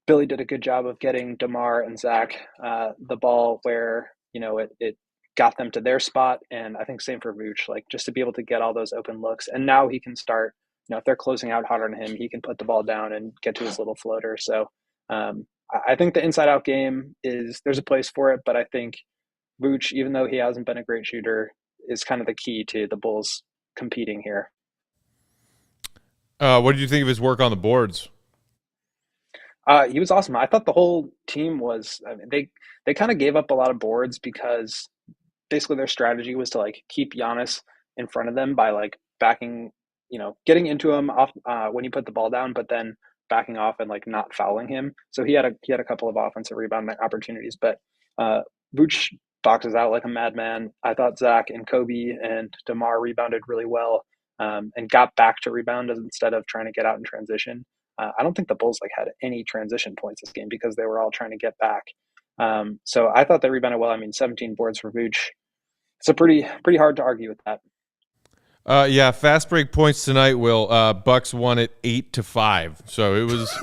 Billy did a good job of getting DeMar and Zach the ball where it got them to their spot. And I think same for Vooch, just to be able to get all those open looks. And now he can start. If they're closing out hard on him, he can put the ball down and get to his little floater. So I think the inside out game there's a place for it, but I think Vooch, even though he hasn't been a great shooter, is kind of the key to the Bulls competing here. What did you think of his work on the boards? He was awesome. I thought the whole team was, they kind of gave up a lot of boards because basically their strategy was to keep Giannis in front of them by backing, getting into him off when he put the ball down, but then backing off and not fouling him. So he had a couple of offensive rebound opportunities, but Vooch boxes out like a madman. I thought Zach and Coby and DeMar rebounded really well. and got back to rebound instead of trying to get out in transition. I don't think the Bulls had any transition points this game because they were all trying to get back. So I thought they rebounded well. I mean, 17 boards for Vooch. It's a pretty hard to argue with that. Yeah, fast break points tonight. Will Bucks won it 8-5, so it was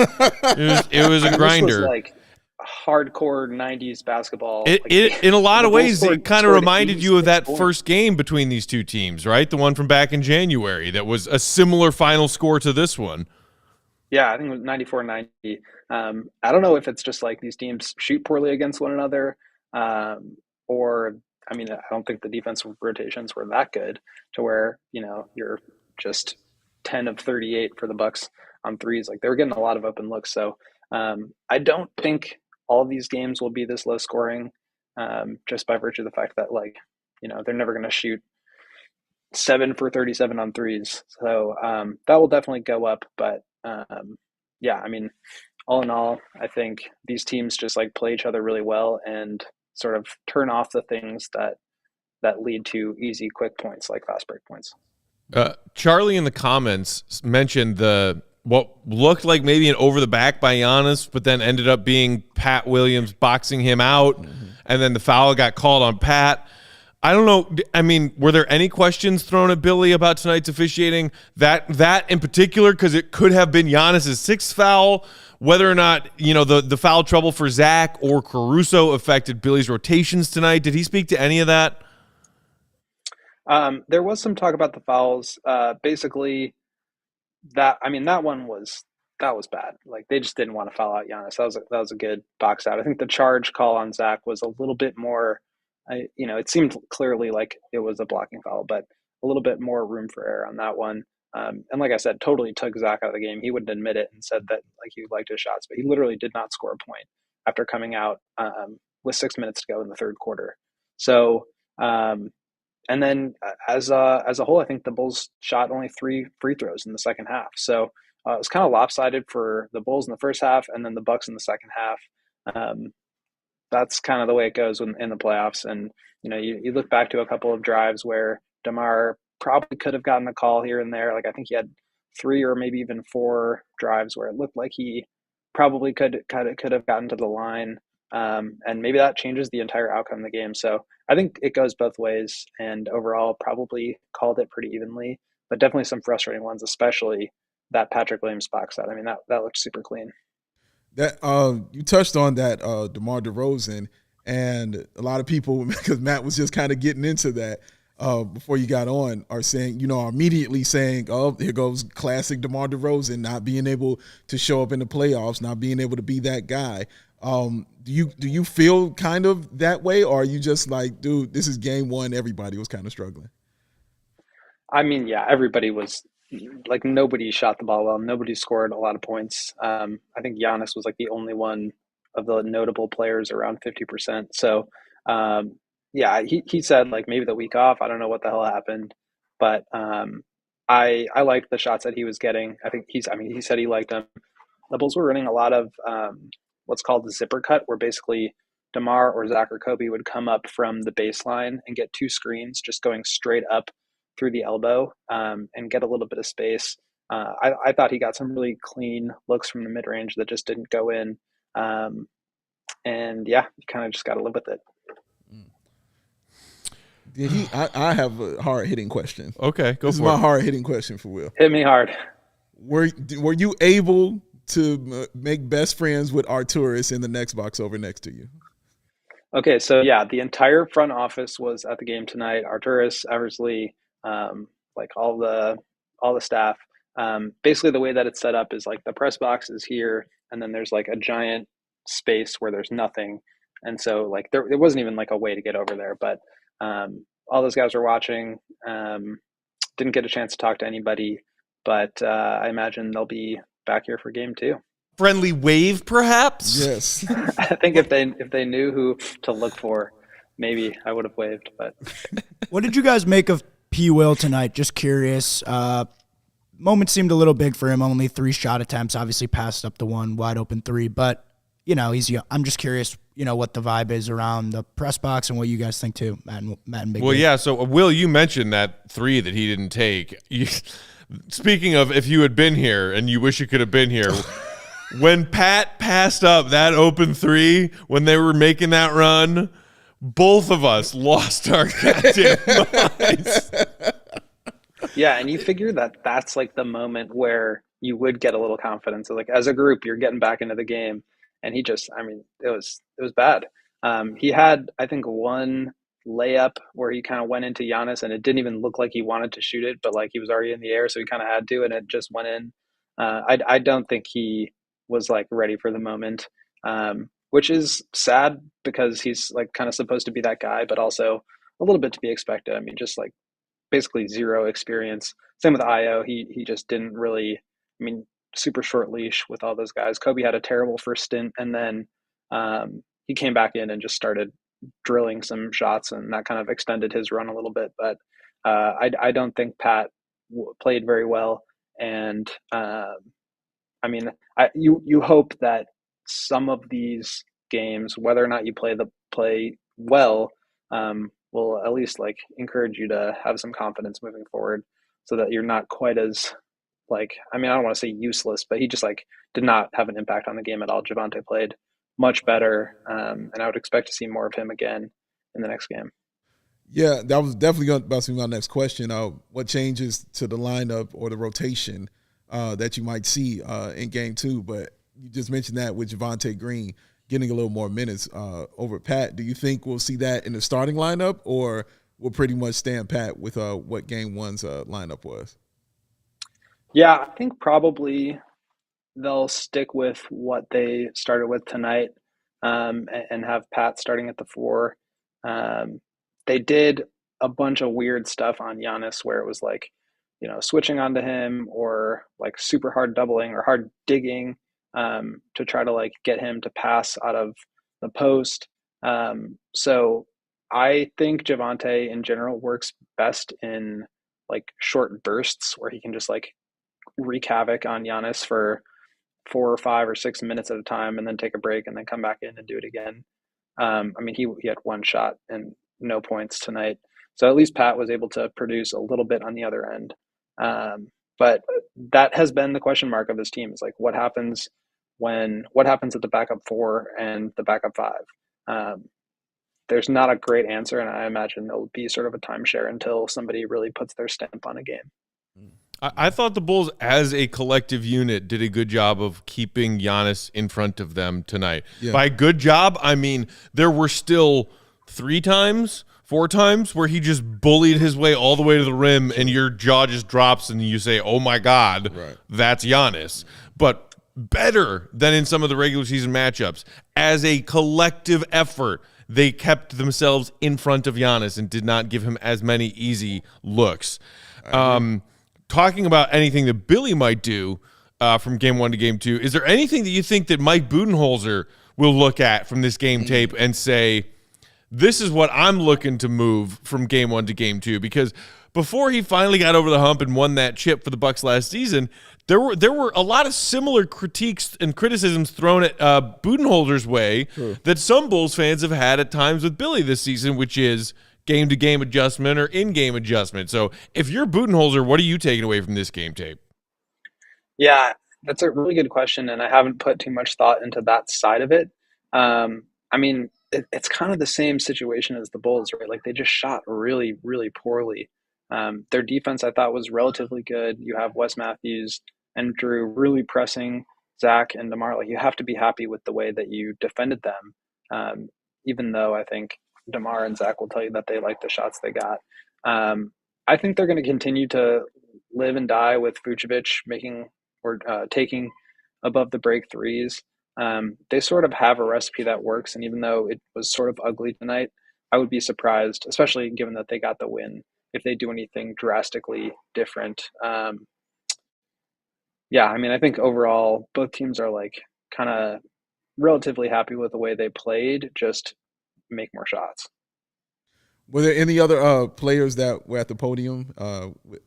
it was a grinder. This was like hardcore 90s basketball. In a lot of ways, it kind of reminded you of that first game between these two teams, right? The one from back in January that was a similar final score to this one. Yeah, I think it was 94-90. I don't know if it's just like these teams shoot poorly against one another, or I mean, I don't think the defensive rotations were that good to where, you're just 10 of 38 for the Bucks on threes. Like, they were getting a lot of open looks. So I don't think all of these games will be this low scoring, just by virtue of the fact that, they're never going to shoot 7 for 37 on threes. So that will definitely go up. But yeah, I mean, all in all, I think these teams just play each other really well and sort of turn off the things that lead to easy, quick points like fast break points. Charlie in the comments mentioned what looked like maybe an over the back by Giannis, but then ended up being Pat Williams boxing him out, and then the foul got called on Pat. I don't know. I mean, were there any questions thrown at Billy about tonight's officiating? That in particular, because it could have been Giannis's sixth foul. Whether or not, the foul trouble for Zach or Caruso affected Billy's rotations tonight. Did he speak to any of that? There was some talk about the fouls. Basically, that one was bad. They just didn't want to foul out Giannis. That was a good box out. I think the charge call on Zach was a little bit more. It seemed clearly like it was a blocking foul, but a little bit more room for error on that one. And like I said, totally took Zach out of the game. He wouldn't admit it and said that he liked his shots, but he literally did not score a point after coming out with 6 minutes to go in the third quarter. So, and then as a whole, I think the Bulls shot only 3 free throws in the second half. So it was kind of lopsided for the Bulls in the first half, and then the Bucks in the second half. That's kind of the way it goes in the playoffs. And you look back to a couple of drives where DeMar probably could have gotten a call here and there. I think he had 3 or maybe even 4 drives where it looked like he probably could have gotten to the line. And maybe that changes the entire outcome of the game. So I think it goes both ways, and overall probably called it pretty evenly, but definitely some frustrating ones, especially that Patrick Williams box out. I mean, that looked super clean. That you touched on that DeMar DeRozan, and a lot of people, because Matt was just kind of getting into that before you got on, are saying, immediately saying, oh, here goes classic DeMar DeRozan, not being able to show up in the playoffs, not being able to be that guy. Do you feel kind of that way, or are you just like, dude, this is game one, everybody was kind of struggling? I mean, yeah, everybody was nobody shot the ball well. Nobody scored a lot of points. I think Giannis was the only one of the notable players around 50%. So, yeah, he said maybe the week off. I don't know what the hell happened, but I liked the shots that he was getting. I think he said he liked them. The Bulls were running a lot of what's called the zipper cut, where basically DeMar or Zach or Coby would come up from the baseline and get 2 screens just going straight up through the elbow and get a little bit of space. I thought he got some really clean looks from the mid-range that just didn't go in. And yeah, you kind of just got to live with it. I have a hard-hitting question. Okay, go for it. This is my hard-hitting question for Will. Hit me hard. Were you able to make best friends with Arturas in the next box over next to you? Okay, so yeah, the entire front office was at the game tonight. Arturas, Eversley, all the staff. Basically, the way that it's set up is the press box is here, and then there's a giant space where there's nothing, and so there wasn't even a way to get over there. But all those guys were watching. Didn't get a chance to talk to anybody, but I imagine they'll be back here for game 2. Friendly wave, perhaps? Yes. I think if they knew who to look for, maybe I would have waved. But what did you guys make of P. Will tonight? Just curious. Moment seemed a little big for him. Only 3 shot attempts. Obviously passed up the one wide open 3, but he's young. I'm just curious. what the vibe is around the press box and what you guys think too, Matt and Big. Well, yeah. So, Will, you mentioned that 3 that he didn't take. Speaking of, if you had been here and you wish you could have been here, when Pat passed up that open 3 when they were making that run, both of us lost our goddamn minds. Yeah, and you figure that that's like the moment where you would get a little confidence. So like as a group, you're getting back into the game, and he just, I mean, it was bad. He had, I think, one layup where he kind of went into Giannis, and it didn't even look like he wanted to shoot it, but like he was already in the air, so he kind of had to, and it just went in. I don't think he was like ready for the moment, which is sad because he's like kind of supposed to be that guy, but also a little bit to be expected. I mean, just like basically zero experience. Same with Io. He just didn't really, I mean, super short leash with all those guys. Coby had a terrible first stint, and then he came back in and just started drilling some shots, and that kind of extended his run a little bit. But I don't think Pat played very well, and I mean, you hope that some of these games, whether or not you play well, will at least like encourage you to have some confidence moving forward, so that you're not quite as like, I mean, I don't want to say useless, but he just like did not have an impact on the game at all. Javonte played much better, and I would expect to see more of him again in the next game. Yeah, that was definitely about to be my next question. What changes to the lineup or the rotation that you might see in Game 2? But you just mentioned that with Javonte Green getting a little more minutes over Pat. Do you think we'll see that in the starting lineup, or we'll pretty much stand pat with what Game 1's lineup was? Yeah, I think probably they'll stick with what they started with tonight, and have Pat starting at the 4. They did a bunch of weird stuff on Giannis where it was like, switching onto him or like super hard doubling or hard digging to try to like get him to pass out of the post. So I think Javonte in general works best in like short bursts where he can just like wreak havoc on Giannis for 4 or 5 or 6 minutes at a time, and then take a break and then come back in and do it again. I mean, he had 1 shot and no points tonight, so at least Pat was able to produce a little bit on the other end. But that has been the question mark of this team, is like what happens at the backup 4 and the backup 5. There's not a great answer, and I imagine it'll be sort of a timeshare until somebody really puts their stamp on a game. I thought the Bulls as a collective unit did a good job of keeping Giannis in front of them tonight. Yeah. By good job, I mean there were still 4 times where he just bullied his way all the way to the rim, and your jaw just drops and you say, oh my God, right, that's Giannis. But better than in some of the regular season matchups. As a collective effort, they kept themselves in front of Giannis and did not give him as many easy looks. Talking about anything that Billy might do from Game 1 to Game 2, is there anything that you think that Mike Budenholzer will look at from this game tape and say, this is what I'm looking to move from Game 1 to Game 2? Because before he finally got over the hump and won that chip for the Bucks last season, there were a lot of similar critiques and criticisms thrown at Budenholzer's way that some Bulls fans have had at times with Billy this season, which is game-to-game adjustment or in-game adjustment. So if you're Budenholzer, what are you taking away from this game tape? Yeah, that's a really good question, and I haven't put too much thought into that side of it. I mean, it's kind of the same situation as the Bulls, right? Like they just shot really, really poorly. Their defense, I thought, was relatively good. You have Wes Matthews and Drew really pressing Zach and DeMar. Like you have to be happy with the way that you defended them, even though I think DeMar and Zach will tell you that they like the shots they got. I think they're going to continue to live and die with Vucevic making or taking above the break threes. They sort of have a recipe that works, and even though it was sort of ugly tonight, I would be surprised, especially given that they got the win, if they do anything drastically different. Yeah, I mean, I think overall both teams are like kind of relatively happy with the way they played, just make more shots. Were there any other players that were at the podium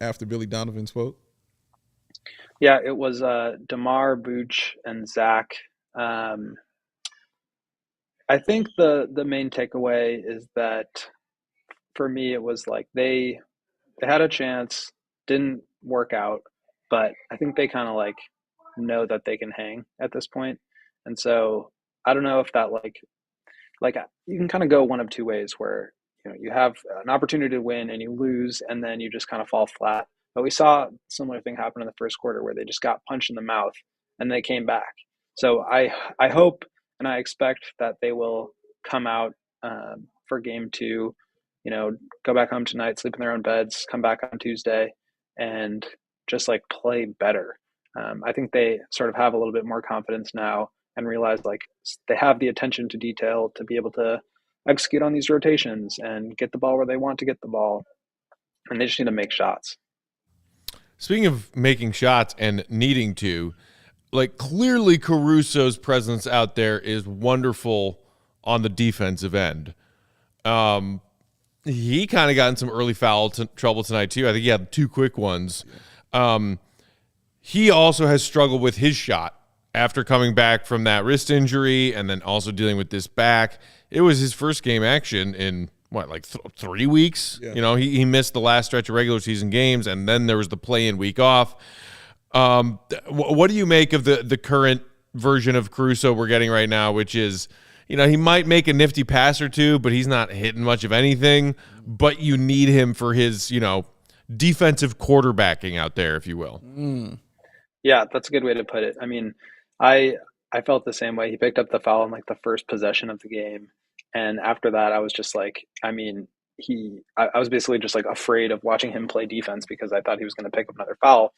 after Billy Donovan spoke? Yeah, it was DeMar, Vooch, and Zach. I think the main takeaway is that for me, it was like they had a chance, didn't work out, but I think they kind of like know that they can hang at this point. And so I don't know if that like you can kind of go one of two ways where you have an opportunity to win and you lose and then you just kind of fall flat. But we saw a similar thing happen in the first quarter where they just got punched in the mouth and they came back. So I hope and I expect that they will come out for game two, go back home tonight, sleep in their own beds, come back on Tuesday, and just like play better. I think they sort of have a little bit more confidence now and realize like they have the attention to detail to be able to execute on these rotations and get the ball where they want to get the ball. And they just need to make shots. Speaking of making shots and needing to, like clearly Caruso's presence out there is wonderful on the defensive end. He kind of got in some early foul trouble tonight too. I think he had 2 quick ones. He also has struggled with his shot after coming back from that wrist injury and then also dealing with this back. It was his first game action in like 3 weeks. Yeah. He missed the last stretch of regular season games, and then there was the play-in week off. What do you make of the current version of Caruso we're getting right now, which is, he might make a nifty pass or two, but he's not hitting much of anything, but you need him for his, defensive quarterbacking out there, if you will. Yeah, that's a good way to put it. I mean, I felt the same way. He picked up the foul in like the first possession of the game. And after that, I was just like, I mean, I was basically just like afraid of watching him play defense because I thought he was going to pick up another foul,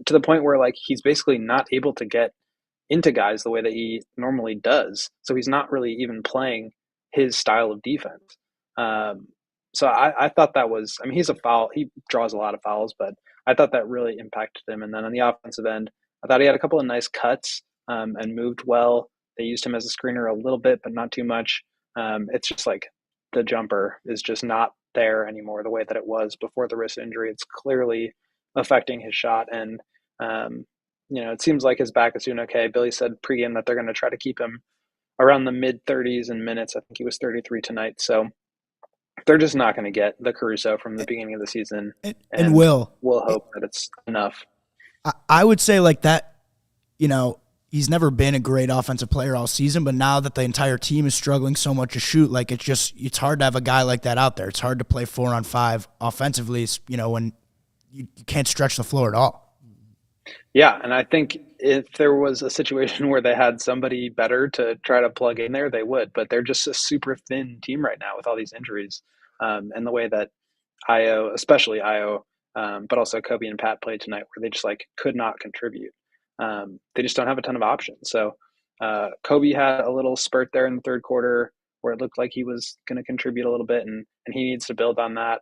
to the point where like he's basically not able to get into guys the way that he normally does. So he's not really even playing his style of defense. So I thought that was, I mean, he draws a lot of fouls, but I thought that really impacted him. And then on the offensive end, I thought he had a couple of nice cuts and moved well. They used him as a screener a little bit, but not too much. It's just like the jumper is just not there anymore the way that it was before the wrist injury. It's clearly affecting his shot. And, it seems like his back is doing okay. Billy said pregame that they're going to try to keep him around the mid-30s in minutes. I think he was 33 tonight. So they're just not going to get the Caruso from the beginning of the season. And we'll hope that it's enough. I would say like that, he's never been a great offensive player all season, but now that the entire team is struggling so much to shoot, like it's hard to have a guy like that out there. It's hard to play 4-on-5 offensively, when you can't stretch the floor at all. Yeah, and I think if there was a situation where they had somebody better to try to plug in there, they would. But they're just a super thin team right now with all these injuries. And the way that especially Io, but also Coby and Pat played tonight, where they just like could not contribute. They just don't have a ton of options. So Coby had a little spurt there in the third quarter where it looked like he was going to contribute a little bit, and he needs to build on that.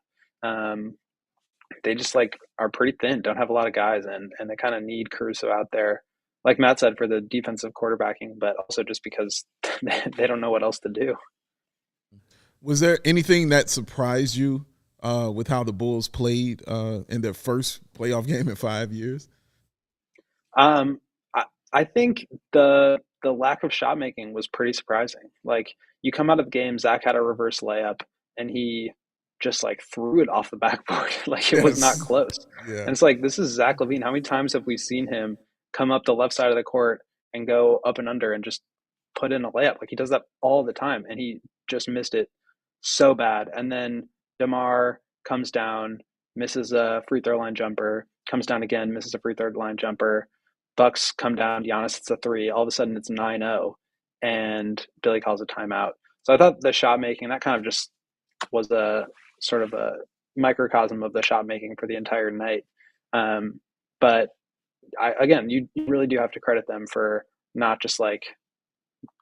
They just like are pretty thin, don't have a lot of guys, and they kind of need Caruso out there, like Matt said, for the defensive quarterbacking, but also just because they don't know what else to do. Was there anything that surprised you with how the Bulls played in their first playoff game in 5 years? I think the lack of shot making was pretty surprising. Like, you come out of the game, Zach had a reverse layup, and he just like threw it off the backboard. Like it was not close. Yeah. And it's like, this is Zach LaVine. How many times have we seen him come up the left side of the court and go up and under and just put in a layup? Like, he does that all the time, and he just missed it so bad. And then DeMar comes down, misses a free throw line jumper, comes down again, misses a free throw line jumper. Bucks come down, Giannis hits a 3. All of a sudden it's 9-0, and Billy calls a timeout. So I thought the shot making, that kind of just was a sort of a microcosm of the shot making for the entire night. But again, you really do have to credit them for not just like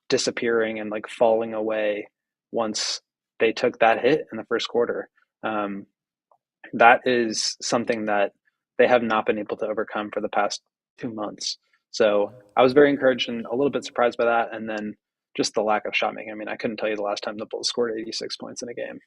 disappearing and like falling away once they took that hit in the first quarter. That is something that they have not been able to overcome for the past 2 months. So I was very encouraged and a little bit surprised by that. And then just the lack of shot making. I mean, I couldn't tell you the last time the Bulls scored 86 points in a game.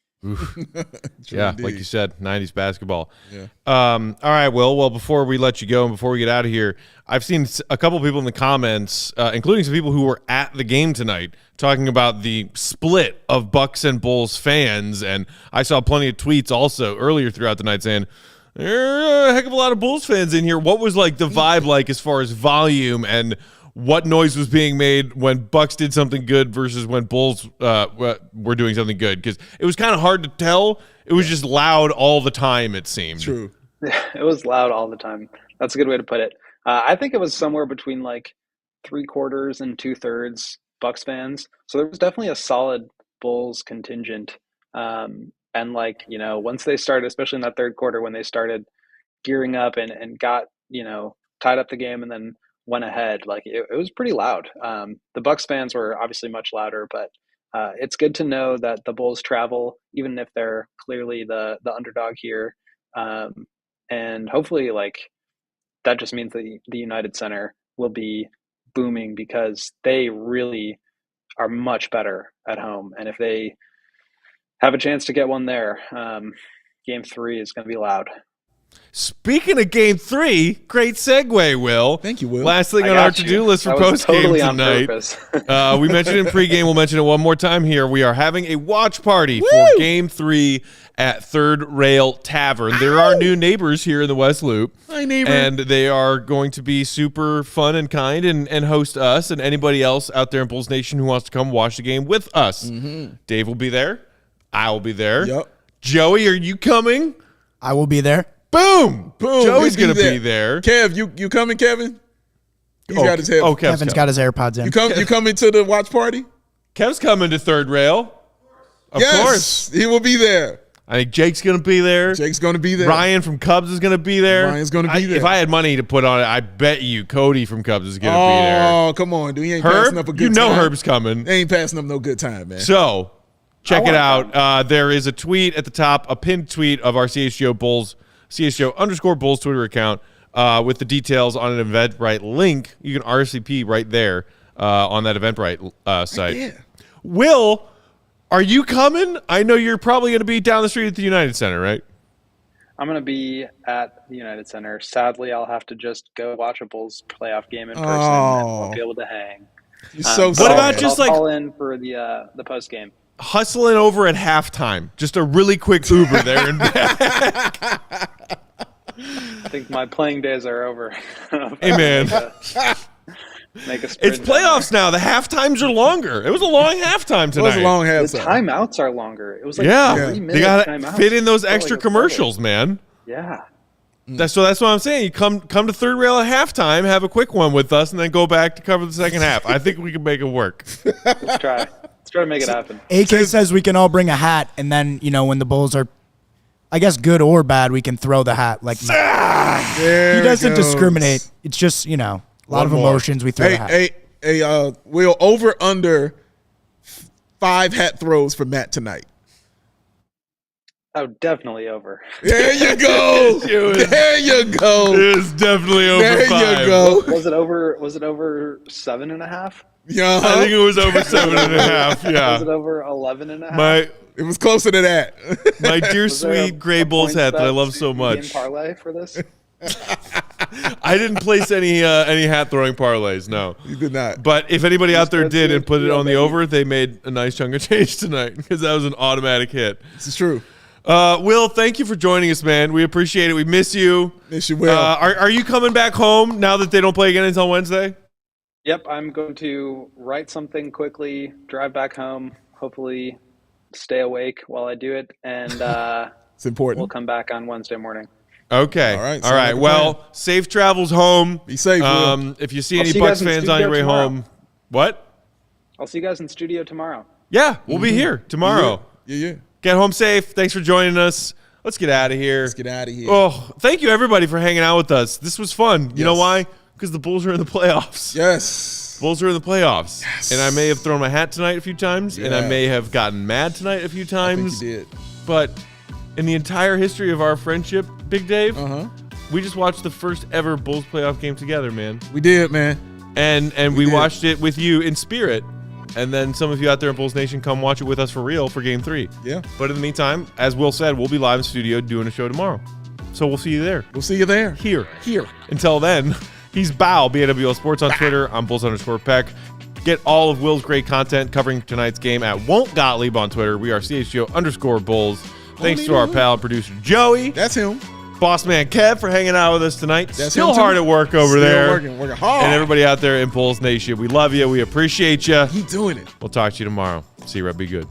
Yeah, indeed. like you said, 90s basketball. Yeah. All right, Will. Well, before we let you go and before we get out of here, I've seen a couple people in the comments, including some people who were at the game tonight, talking about the split of Bucks and Bulls fans. And I saw plenty of tweets also earlier throughout the night saying, there are a heck of a lot of Bulls fans in here. What was like the vibe like as far as volume and what noise was being made when Bucks did something good versus when Bulls were doing something good? Because it was kind of hard to tell. It was just loud all the time, it seemed. True. It was loud all the time. That's a good way to put it. I think it was somewhere between like 3/4 and 2/3 Bucks fans. So there was definitely a solid Bulls contingent. And like, you know, once they started, especially in that third quarter, when they started gearing up and got, you know, tied up the game and then went ahead, like it was pretty loud. The Bucks fans were obviously much louder, but it's good to know that the Bulls travel, even if they're clearly the underdog here. And hopefully like that just means that the United Center will be booming because they really are much better at home. And if they have a chance to get one there, game 3 is going to be loud. Speaking of game 3, great segue, Will. Thank you, Will. Last thing on our to-do list for post-game tonight. We mentioned it in pregame. We'll mention it one more time here. We are having a watch party for game 3 at Third Rail Tavern. There are new neighbors here in the West Loop. Hi, neighbor. And they are going to be super fun and kind and host us and anybody else out there in Bulls Nation who wants to come watch the game with us. Mm-hmm. Dave will be there. I will be there. Yep. Joey, are you coming? I will be there. Boom! Boom. Joey's going to be there. Kev, you coming, Kevin? He's got his head. Oh, Kevin's got his AirPods in. You coming to the watch party? Kev's coming to Third Rail. Of course. He will be there. I think Jake's going to be there. Jake's going to be there. Ryan from Cubs is going to be there. Ryan's going to be there. If I had money to put on it, I bet you Cody from Cubs is going to be there. Oh, come on, dude. He ain't passing up a good time. You know Herb's coming. They ain't passing up no good time, man. So, check it out. There is a tweet at the top, a pinned tweet of our CHGO Bulls, CHGO_Bulls Twitter account with the details on an Eventbrite link. You can RSVP right there on that Eventbrite site. Yeah. Will, are you coming? I know you're probably going to be down the street at the United Center, right? I'm going to be at the United Center. Sadly, I'll have to just go watch a Bulls playoff game in person and won't be able to hang. So what about just I'll like call in for the post game? Hustling over at halftime? Just a really quick Uber there and back. I think my playing days are over. Hey, man. Make a sprint. It's playoffs now. The half times are longer. It was a long halftime tonight. It was a long The halftime. timeouts are longer. It was like 3 minutes. They got to timeouts. fit in those Felt extra like commercials, man. Yeah. That's what I'm saying. You come to Third Rail at halftime, have a quick one with us, and then go back to cover the second half. I think we can make it work. Let's try. Let's try to make it happen. AK says we can all bring a hat, and then, you know, when the Bulls are, I guess, good or bad, we can throw the hat. Like, he doesn't discriminate. It's just, you know, a lot of emotions. We throw the hat. We'll over under 5 hat throws for Matt tonight. Oh, definitely over. There you go. There you go. It was definitely over there 5. You go. Was it over 7.5? Yeah. I think it was over 7.5. Yeah. Was it over 11.5? It was closer to that. My dear sweet gray Bulls hat that I love so much. Parlay for this? I didn't place any hat throwing parlays. No, You did not. But if anybody out there did and put it on the over, they made a nice chunk of change tonight because that was an automatic hit. This is true. Will, thank you for joining us, man. We appreciate it. We miss you. Miss you, Will. Are you coming back home now that they don't play again until Wednesday? Yep, I'm going to write something quickly, drive back home, hopefully stay awake while I do it, and it's important. We'll come back on Wednesday morning. Okay. All right. All right. Well, safe travels home. Be safe, Will. If you see any Bucks fans on your way home. What? I'll see you guys in studio tomorrow. Yeah, we'll be here tomorrow. Yeah. Get home safe. Thanks for joining us. Let's get out of here. Oh, thank you, everybody, for hanging out with us. This was fun. You know why? Because the Bulls are in the playoffs. Yes. Bulls are in the playoffs. Yes. And I may have thrown my hat tonight a few times, and I may have gotten mad tonight a few times. I think you did. But in the entire history of our friendship, Big Dave, we just watched the first ever Bulls playoff game together, man. We did, man. And we watched it with you in spirit. And then some of you out there in Bulls Nation, come watch it with us for real for Game 3. Yeah. But in the meantime, as Will said, we'll be live in studio doing a show tomorrow. So we'll see you there. We'll see you there. Here. Here. Until then, he's Bow, BAWL Sports on Twitter. I'm Bulls_Peck. Get all of Will's great content covering tonight's game at Won't Gottlieb on Twitter. We are CHGO_Bulls. Thanks to our pal producer Joey. That's him. Boss man Kev for hanging out with us tonight. That's Still hard at work over there. Working hard. And everybody out there in Bulls Nation, we love you. We appreciate you. Keep doing it. We'll talk to you tomorrow. See you, Red. Be good.